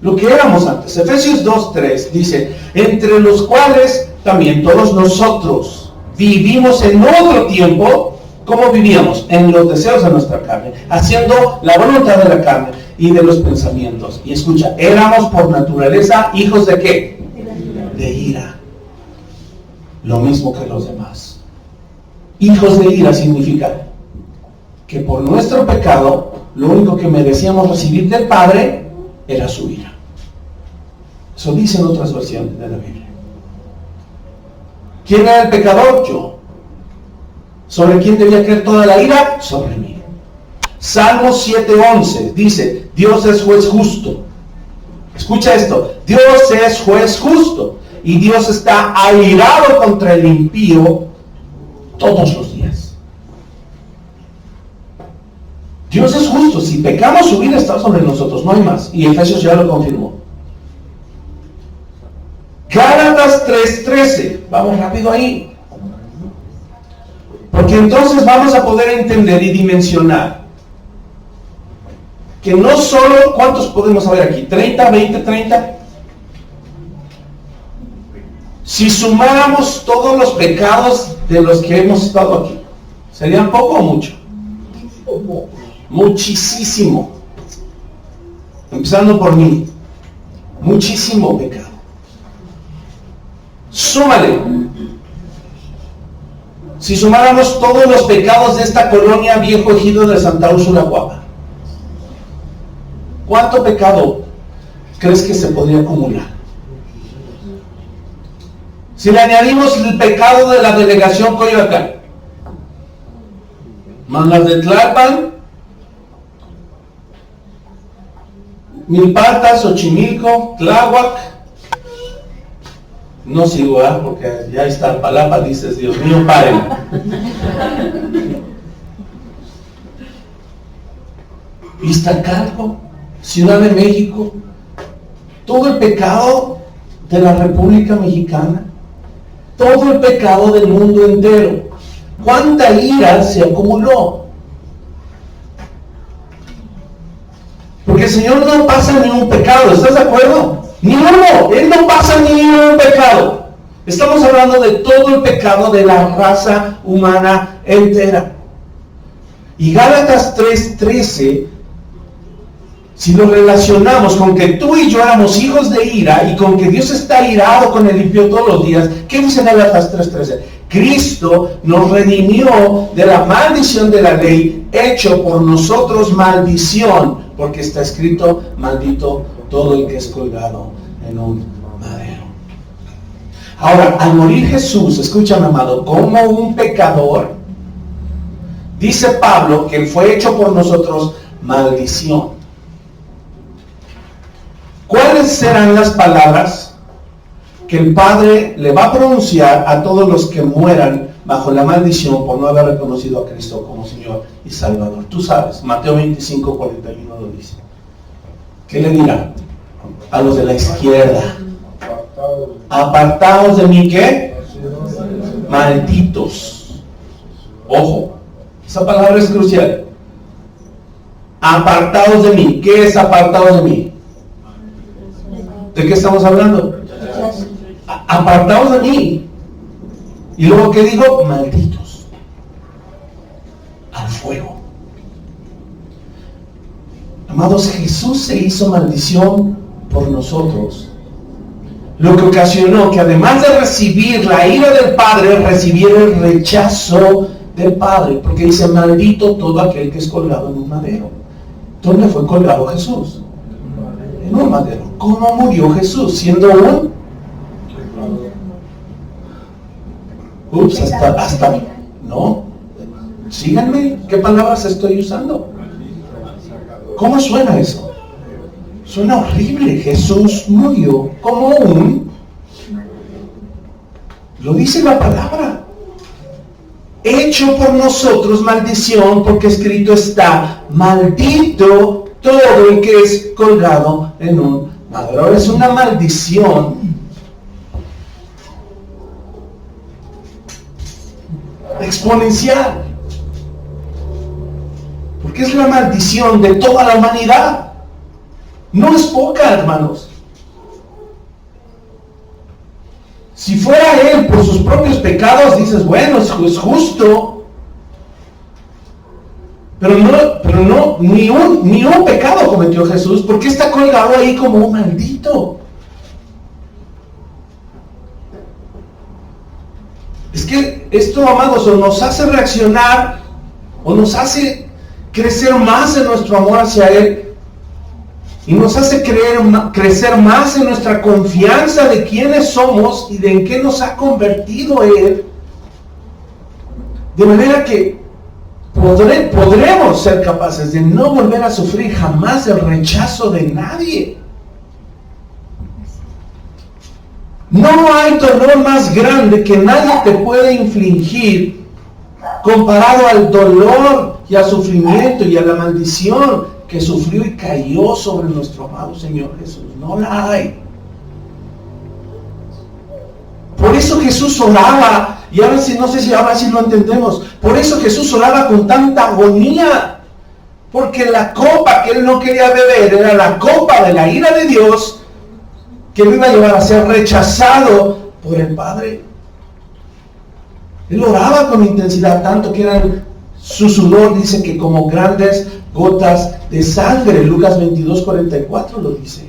Lo que éramos antes. Efesios 2:3 dice: entre los cuales también todos nosotros vivimos en otro tiempo. ¿Cómo vivíamos? En los deseos de nuestra carne, haciendo la voluntad de la carne y de los pensamientos. Y escucha, éramos por naturaleza hijos de ¿qué? De ira. Lo mismo que los demás. Hijos de ira significa que por nuestro pecado, lo único que merecíamos recibir del Padre era su ira. Eso dicen otras versiones de la Biblia. ¿Quién era el pecador? Yo. ¿Sobre quién debía caer toda la ira? Sobre mí. Salmo 7:11 dice: Dios es juez justo. Escucha esto: Dios es juez justo y Dios está airado contra el impío todos los días. Dios es justo. Si pecamos, su ira está sobre nosotros, no hay más. Y Efesios ya lo confirmó. Gálatas 3:13. Vamos rápido ahí. Porque entonces vamos a poder entender y dimensionar que no solo, ¿cuántos podemos saber aquí? ¿30, 20, 30? Si sumáramos todos los pecados de los que hemos estado aquí, ¿serían poco o mucho? Muchísimo. Empezando por mí. Muchísimo pecado. Súmale. Si sumáramos todos los pecados de esta colonia Viejo Ejido de Santa Úrsula Guapa, ¿cuánto pecado crees que se podría acumular? Si le añadimos el pecado de la delegación Coyoacán, más las de Tlalpan, Milpalta, Xochimilco, Tláhuac, no sigo, porque ya está Palapa, dices, Dios mío, paren. Iztacalco, Ciudad de México, todo el pecado de la República Mexicana, todo el pecado del mundo entero. ¿Cuánta ira se acumuló? Porque el Señor no pasa ni un pecado, ¿estás de acuerdo? Ni uno, Él no pasa ni un pecado. Estamos hablando de todo el pecado de la raza humana entera. Y Gálatas 3:13, si lo relacionamos con que tú y yo éramos hijos de ira y con que Dios está irado con el impío todos los días, ¿qué dice Gálatas 3:13? Cristo nos redimió de la maldición de la ley, hecho por nosotros maldición, porque está escrito: maldito todo el que es colgado en un madero. Ahora, al morir Jesús, escúchame, amado, como un pecador, dice Pablo que fue hecho por nosotros maldición. ¿Cuáles serán las palabras que el Padre le va a pronunciar a todos los que mueran bajo la maldición por no haber reconocido a Cristo como Señor y Salvador? Tú sabes, Mateo 25, 41 lo dice. ¿Qué le dirá? A los de la izquierda: apartados de mí, ¿qué? Malditos. Ojo, esa palabra es crucial. Apartados de mí. ¿Qué es apartados de mí? ¿De qué estamos hablando? Apartados de mí. Y luego, ¿qué digo? Malditos. Al fuego. Amados, Jesús se hizo maldición por nosotros. Lo que ocasionó que además de recibir la ira del Padre, recibiera el rechazo del Padre. Porque dice: maldito todo aquel que es colgado en un madero. ¿Dónde fue colgado Jesús? En un madero. ¿Cómo murió Jesús? Siendo un... hasta... No. Síganme. ¿Qué palabras estoy usando? ¿Cómo suena eso? Suena horrible. Jesús murió como un... Lo dice la palabra. Hecho por nosotros maldición, porque escrito está: maldito todo el que es colgado en un madero. Es una maldición exponencial, porque es la maldición de toda la humanidad. No es poca, hermanos. Si fuera Él por sus propios pecados, dices, bueno, es justo. Pero no, ni un pecado cometió Jesús. ¿Por qué está colgado ahí como un maldito? Es que esto, amados, o nos hace reaccionar, o nos hace crecer más en nuestro amor hacia Él, y nos hace crecer más en nuestra confianza de quiénes somos y de en qué nos ha convertido Él, de manera que podremos ser capaces de no volver a sufrir jamás el rechazo de nadie. No hay dolor más grande que nadie te puede infligir comparado al dolor y al sufrimiento y a la maldición que sufrió y cayó sobre nuestro amado Señor Jesús. No la hay. Por eso Jesús oraba, y ahora sí, no sé si ahora sí lo entendemos, por eso Jesús oraba con tanta agonía, porque la copa que Él no quería beber era la copa de la ira de Dios, que lo iba a llevar a ser rechazado por el Padre. Él oraba con intensidad, tanto que eran su sudor, dice que como grandes gotas de sangre. Lucas 22:44 lo dice.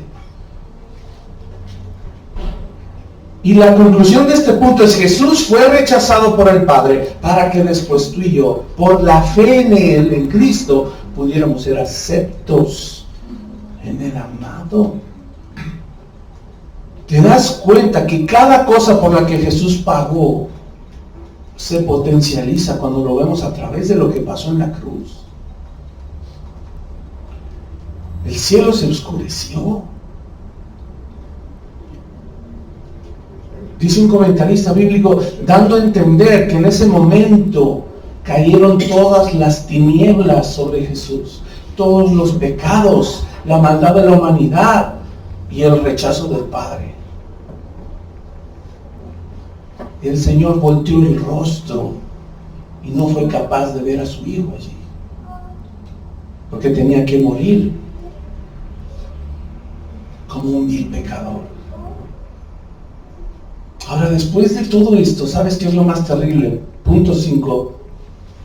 Y la conclusión de este punto es: Jesús fue rechazado por el Padre para que después tú y yo, por la fe en Él, en Cristo, pudiéramos ser aceptos en el amado. ¿Te das cuenta que cada cosa por la que Jesús pagó se potencializa cuando lo vemos a través de lo que pasó en la cruz? El cielo se oscureció. Dice un comentarista bíblico, dando a entender que en ese momento cayeron todas las tinieblas sobre Jesús, todos los pecados, la maldad de la humanidad y el rechazo del Padre. El Señor volteó el rostro y no fue capaz de ver a su Hijo allí, porque tenía que morir como un vil pecador. Ahora, después de todo esto, ¿sabes qué es lo más terrible? Punto 5.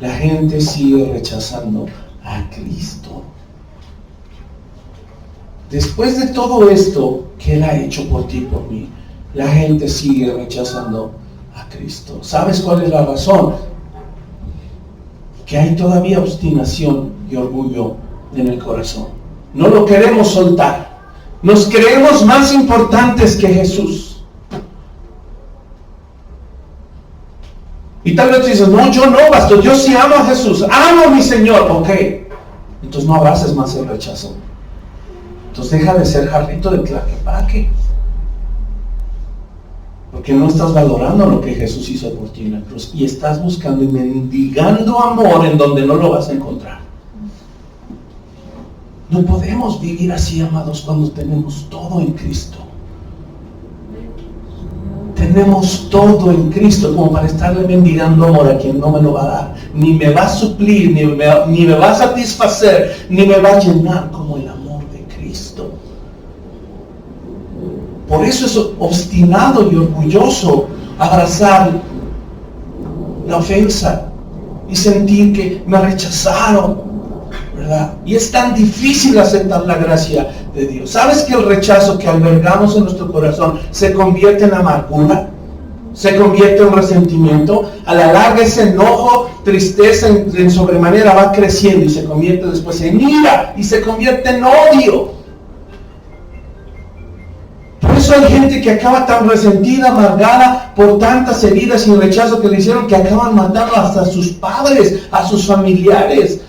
La gente sigue rechazando a Cristo. Después de todo esto que Él ha hecho por ti y por mí, la gente sigue rechazando a Cristo. ¿Sabes cuál es la razón? Que hay todavía obstinación y orgullo en el corazón. No lo queremos soltar. Nos creemos más importantes que Jesús. Y tal vez dices, no, yo no, pastor, yo sí amo a Jesús, amo a mi Señor. Ok, entonces no abraces más el rechazo. Entonces deja de ser jarrito de tlaquepaque. Porque no estás valorando lo que Jesús hizo por ti en la cruz. Y estás buscando y mendigando amor en donde no lo vas a encontrar. No podemos vivir así, amados, cuando tenemos todo en Cristo. Tenemos todo en Cristo como para estarle mendigando amor a quien no me lo va a dar. Ni me va a suplir, ni me va a satisfacer, ni me va a llenar como el amor de Cristo. Por eso es obstinado y orgulloso abrazar la ofensa y sentir que me rechazaron, ¿verdad? Y es tan difícil aceptar la gracia de Dios. ¿Sabes que el rechazo que albergamos en nuestro corazón se convierte en amargura? Se convierte en resentimiento. A la larga ese enojo, tristeza en sobremanera va creciendo y se convierte después en ira y se convierte en odio. Por eso hay gente que acaba tan resentida, amargada por tantas heridas y rechazo que le hicieron, que acaban matando hasta a sus padres, a sus familiares.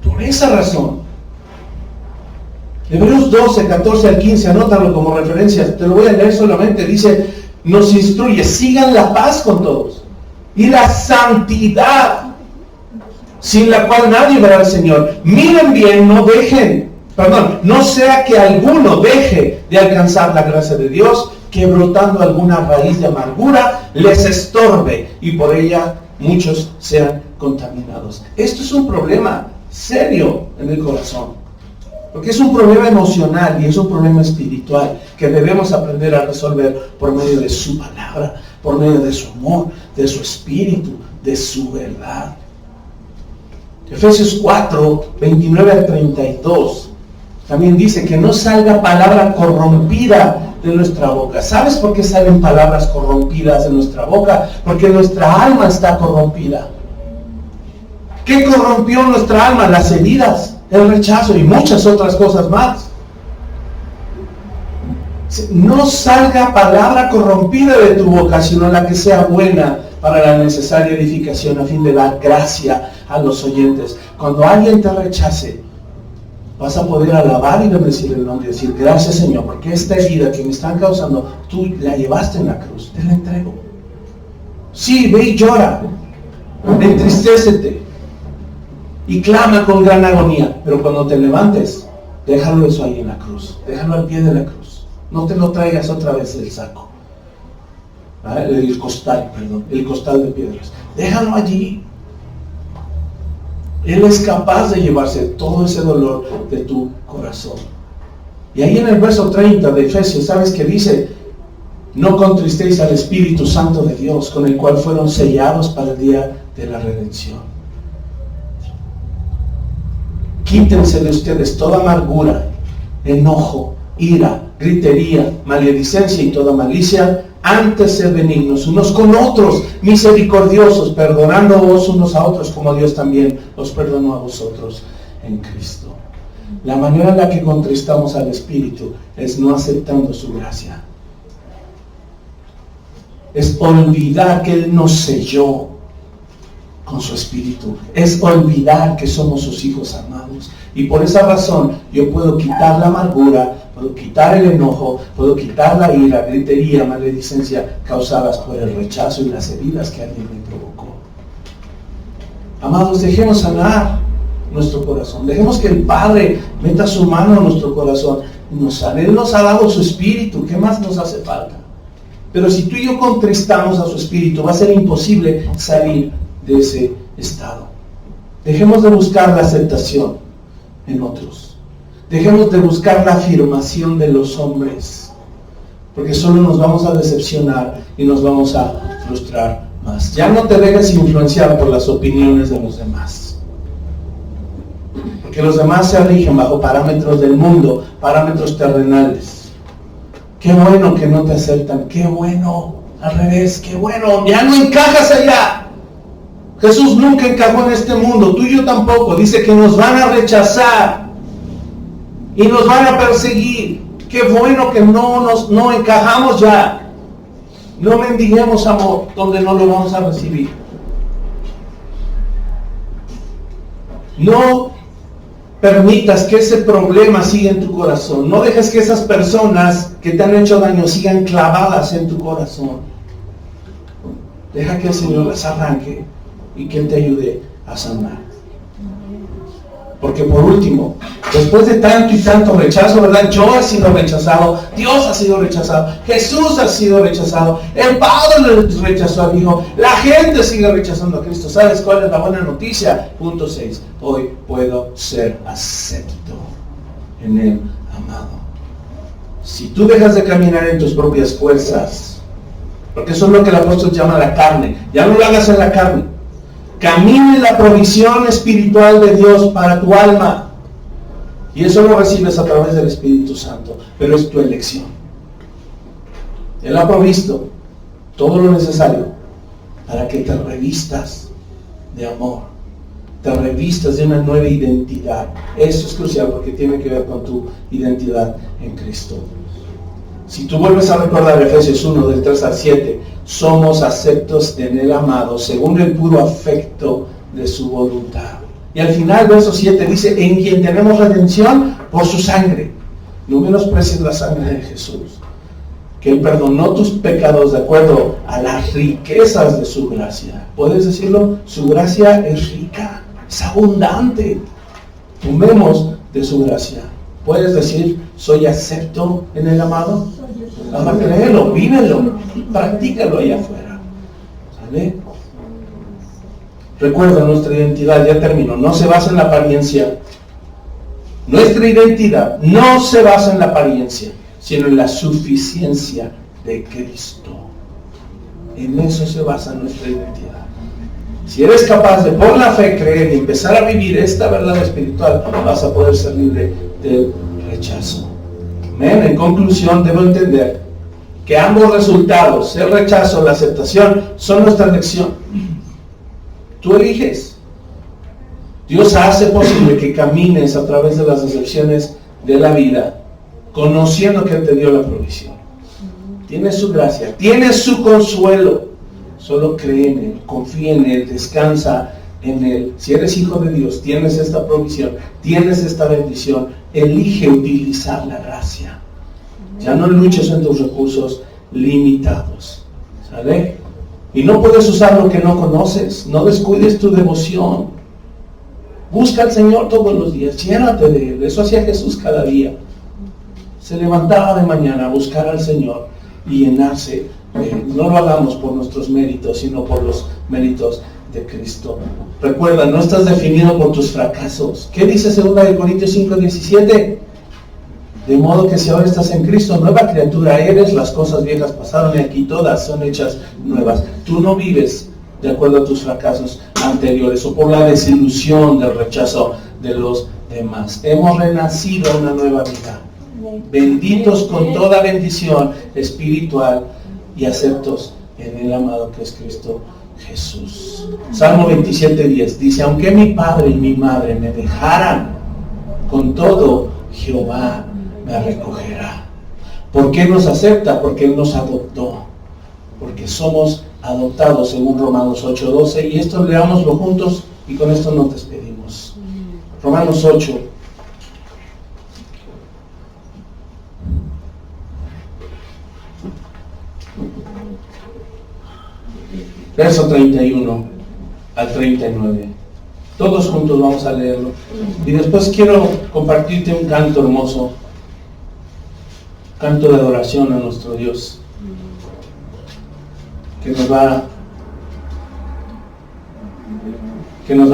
Por esa razón. Hebreos 12, 14 al 15, anótalo como referencia, te lo voy a leer solamente, dice, nos instruye, sigan la paz con todos y la santidad, sin la cual nadie verá al Señor. Miren bien, no sea que alguno deje de alcanzar la gracia de Dios, que brotando alguna raíz de amargura les estorbe y por ella muchos sean contaminados. Esto es un problema serio en el corazón, porque es un problema emocional y es un problema espiritual que debemos aprender a resolver por medio de su palabra, por medio de su amor, de su espíritu, de su verdad. Efesios 4, 29 al 32 también dice que no salga palabra corrompida de nuestra boca. ¿Sabes por qué salen palabras corrompidas de nuestra boca? Porque nuestra alma está corrompida. ¿Qué corrompió nuestra alma? Las heridas, el rechazo y muchas otras cosas más. No salga palabra corrompida de tu boca, sino la que sea buena para la necesaria edificación, a fin de dar gracia a los oyentes. Cuando alguien te rechace, vas a poder alabar y bendecir el nombre y decir, gracias Señor, porque esta herida que me están causando, tú la llevaste en la cruz, te la entrego. Sí, ve y llora, entristécete y clama con gran agonía, pero cuando te levantes, déjalo eso ahí en la cruz, déjalo al pie de la cruz, no te lo traigas otra vez del saco, el costal de piedras, déjalo allí. Él es capaz de llevarse todo ese dolor de tu corazón. Y ahí en el verso 30 de Efesios, ¿sabes qué dice? No contristéis al Espíritu Santo de Dios, con el cual fueron sellados para el día de la redención. Quítense de ustedes toda amargura, enojo, ira, gritería, maledicencia y toda malicia. Antes ser benignos unos con otros, misericordiosos, perdonándoos unos a otros como Dios también os perdonó a vosotros en Cristo. La manera en la que contristamos al Espíritu es no aceptando su gracia. Es olvidar que Él nos selló con su Espíritu. Es olvidar que somos sus hijos amados. Y por esa razón yo puedo quitar la amargura, puedo quitar el enojo, puedo quitar la ira, gritería, maledicencia causadas por el rechazo y las heridas que alguien me provocó. Amados, dejemos sanar nuestro corazón. Dejemos que el Padre meta su mano en nuestro corazón y nos sane. Él nos ha dado su Espíritu. ¿Qué más nos hace falta? Pero si tú y yo contristamos a su Espíritu, va a ser imposible salir de ese estado. Dejemos de buscar la aceptación en otros. Dejemos de buscar la afirmación de los hombres, porque solo nos vamos a decepcionar y nos vamos a frustrar más. Ya no te dejes influenciar por las opiniones de los demás, porque los demás se rigen bajo parámetros del mundo, parámetros terrenales. Qué bueno que no te aceptan, qué bueno, al revés, qué bueno, ya no encajas allá. Jesús nunca encajó en este mundo, tú y yo tampoco. Dice que nos van a rechazar. y nos van a perseguir. Qué bueno que no encajamos ya. No mendiguemos amor donde no lo vamos a recibir. No permitas que ese problema siga en tu corazón. No dejes que esas personas que te han hecho daño sigan clavadas en tu corazón. Deja que el Señor las arranque y que Él te ayude a sanar. Porque por último, después de tanto y tanto rechazo, ¿verdad? Yo he sido rechazado, Dios ha sido rechazado, Jesús ha sido rechazado, el Padre rechazó al Hijo, la gente sigue rechazando a Cristo. ¿Sabes cuál es la buena noticia? Punto 6. Hoy puedo ser acepto en el amado. Si tú dejas de caminar en tus propias fuerzas, porque eso es lo que el apóstol llama la carne, ya no lo hagas en la carne. Camina en la provisión espiritual de Dios para tu alma. Y eso lo recibes a través del Espíritu Santo. Pero es tu elección. Él ha provisto todo lo necesario para que te revistas de amor. Te revistas de una nueva identidad. Eso es crucial porque tiene que ver con tu identidad en Cristo. Si tú vuelves a recordar Efesios 1, del 3 al 7, somos aceptos en el amado, según el puro afecto de su voluntad. Y al final, verso 7 dice, en quien tenemos redención por su sangre. No menosprecies la sangre de Jesús, que Él perdonó tus pecados de acuerdo a las riquezas de su gracia. ¿Puedes decirlo? Su gracia es rica, es abundante. Tomemos de su gracia. ¿Puedes decir, soy acepto en el amado? Ama, créelo, vívelo, practícalo allá afuera. ¿Sale? Recuerda, nuestra identidad, ya termino, no se basa en la apariencia. Nuestra identidad no se basa en la apariencia, sino en la suficiencia de Cristo. En eso se basa nuestra identidad. Si eres capaz de por la fe creer y empezar a vivir esta verdad espiritual, vas a poder ser libre del rechazo. Amén. En conclusión, debo entender que ambos resultados, el rechazo, la aceptación, son nuestra elección. Tú eliges. Dios hace posible que camines a través de las decepciones de la vida, conociendo que Él te dio la provisión. Tienes su gracia, tienes su consuelo. Solo cree en Él, confía en Él, descansa en Él. Si eres hijo de Dios, tienes esta provisión, tienes esta bendición. Elige utilizar la gracia. Ya no luches en tus recursos limitados. ¿Sale? Y no puedes usar lo que no conoces. No descuides tu devoción. Busca al Señor todos los días. Llénate de Él. Eso hacía Jesús cada día. Se levantaba de mañana a buscar al Señor y llenarse. No lo hagamos por nuestros méritos, sino por los méritos de Cristo. Recuerda, no estás definido por tus fracasos. ¿Qué dice 2 Corintios 5:17? De modo que si ahora estás en Cristo, nueva criatura eres, las cosas viejas pasaron y aquí todas son hechas nuevas. Tú no vives de acuerdo a tus fracasos anteriores o por la desilusión del rechazo de los demás. Hemos renacido a una nueva vida. Benditos con toda bendición espiritual y aceptos en el amado que es Cristo Jesús. Salmo 27:10 dice, aunque mi padre y mi madre me dejaran, con todo Jehová me recogerá. ¿Por qué nos acepta? Porque Él nos adoptó. Porque somos adoptados según Romanos 8:12. Y esto leámoslo juntos y con esto nos despedimos. Romanos 8. Verso 31 al 39. Todos juntos vamos a leerlo. Y después quiero compartirte un canto hermoso. Canto de adoración a nuestro Dios. Que nos va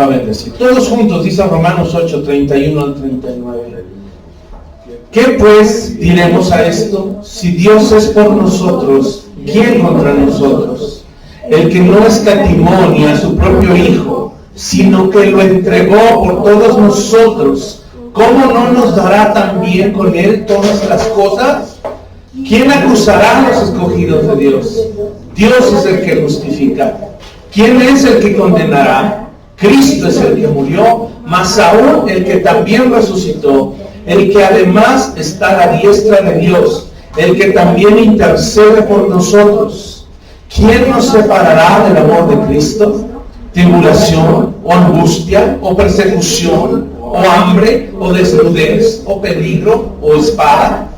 a bendecir. Todos juntos, dice Romanos 8, 31 al 39. ¿Qué pues diremos a esto? Si Dios es por nosotros, ¿quién contra nosotros? El que no escatimó ni a su propio Hijo, sino que lo entregó por todos nosotros, ¿cómo no nos dará también con Él todas las cosas? ¿Quién acusará a los escogidos de Dios? Dios es el que justifica. ¿Quién es el que condenará? Cristo es el que murió, mas aún el que también resucitó, el que además está a la diestra de Dios, el que también intercede por nosotros. ¿Quién nos separará del amor de Cristo? ¿Tribulación, o angustia, o persecución, o hambre, o desnudez, o peligro, o espada?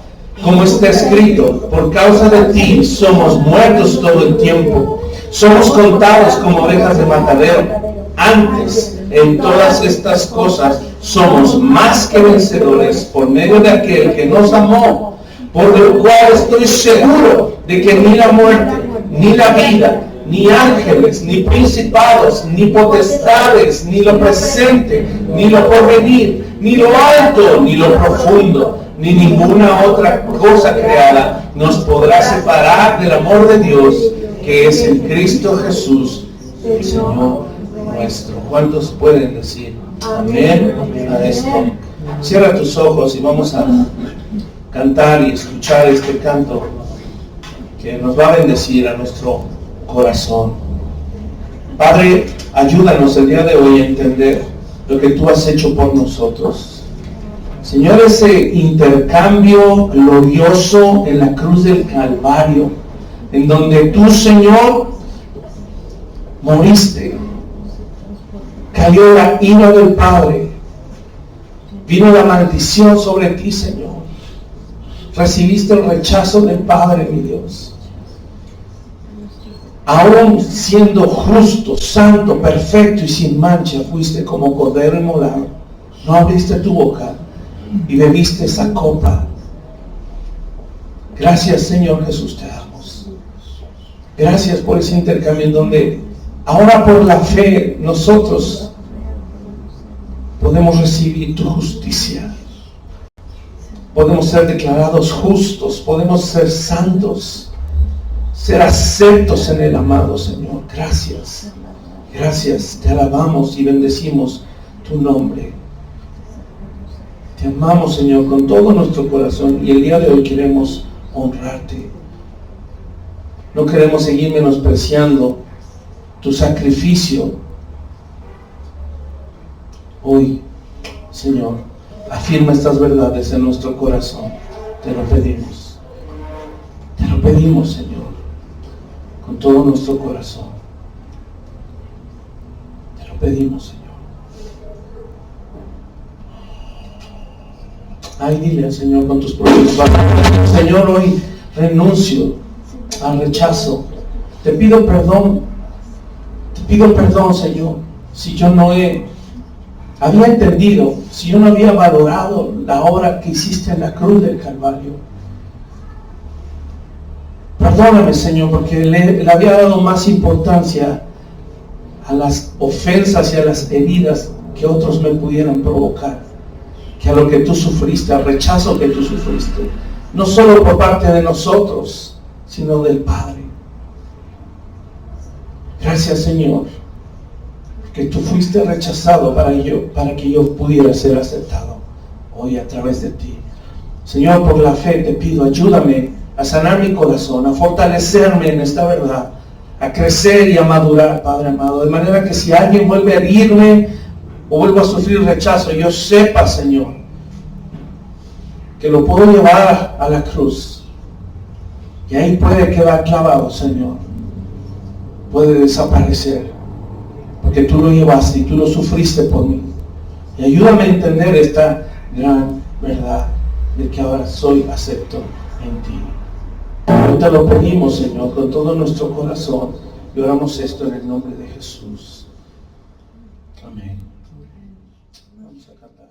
Como está escrito, por causa de ti somos muertos todo el tiempo, somos contados como ovejas de matadero. Antes, en todas estas cosas, somos más que vencedores por medio de aquel que nos amó, por lo cual estoy seguro de que ni la muerte, ni la vida, ni ángeles, ni principados, ni potestades, ni lo presente, ni lo porvenir, ni lo alto, ni lo profundo, ni ninguna otra cosa creada nos podrá separar del amor de Dios que es en Cristo Jesús, el Señor nuestro. ¿Cuántos pueden decir amén a esto? Cierra tus ojos y vamos a cantar y escuchar este canto que nos va a bendecir a nuestro corazón. Padre, ayúdanos el día de hoy a entender lo que tú has hecho por nosotros. Señor, ese intercambio glorioso en la cruz del Calvario, en donde tú, Señor, moriste, cayó la ira del Padre, vino la maldición sobre ti, Señor, recibiste el rechazo del Padre, mi Dios. Aún siendo justo, santo, perfecto y sin mancha, fuiste como cordero inmolado, no abriste tu boca y bebiste esa copa. Gracias, Señor Jesús, te damos. Gracias por ese intercambio en donde ahora por la fe nosotros podemos recibir tu justicia. Podemos ser declarados justos, podemos ser santos, ser aceptos en el amado Señor. Gracias, gracias, te alabamos y bendecimos tu nombre. Te amamos, Señor, con todo nuestro corazón y el día de hoy queremos honrarte. No queremos seguir menospreciando tu sacrificio. Hoy, Señor, afirma estas verdades en nuestro corazón. Te lo pedimos. Te lo pedimos, Señor, con todo nuestro corazón. Te lo pedimos, Señor. Ay, dile al Señor con tus propias palabras: Señor, hoy renuncio al rechazo. Te pido perdón, Señor, si yo no había entendido, si yo no había valorado la obra que hiciste en la cruz del Calvario. Perdóname, Señor, porque le había dado más importancia a las ofensas y a las heridas que otros me pudieran provocar, que a lo que tú sufriste, al rechazo que tú sufriste, no solo por parte de nosotros, sino del Padre. Gracias, Señor, que tú fuiste rechazado para que yo pudiera ser aceptado hoy a través de ti. Señor, por la fe te pido, ayúdame a sanar mi corazón, a fortalecerme en esta verdad, a crecer y a madurar, Padre amado, de manera que si alguien vuelve a herirme o vuelvo a sufrir rechazo, yo sepa, Señor, que lo puedo llevar a la cruz y ahí puede quedar clavado, Señor, puede desaparecer, porque tú lo llevaste y tú lo sufriste por mí. Y ayúdame a entender esta gran verdad de que ahora soy acepto en ti. Hoy te lo pedimos, Señor, con todo nuestro corazón, y oramos esto en el nombre de Jesús. Amén. Vamos a cantar.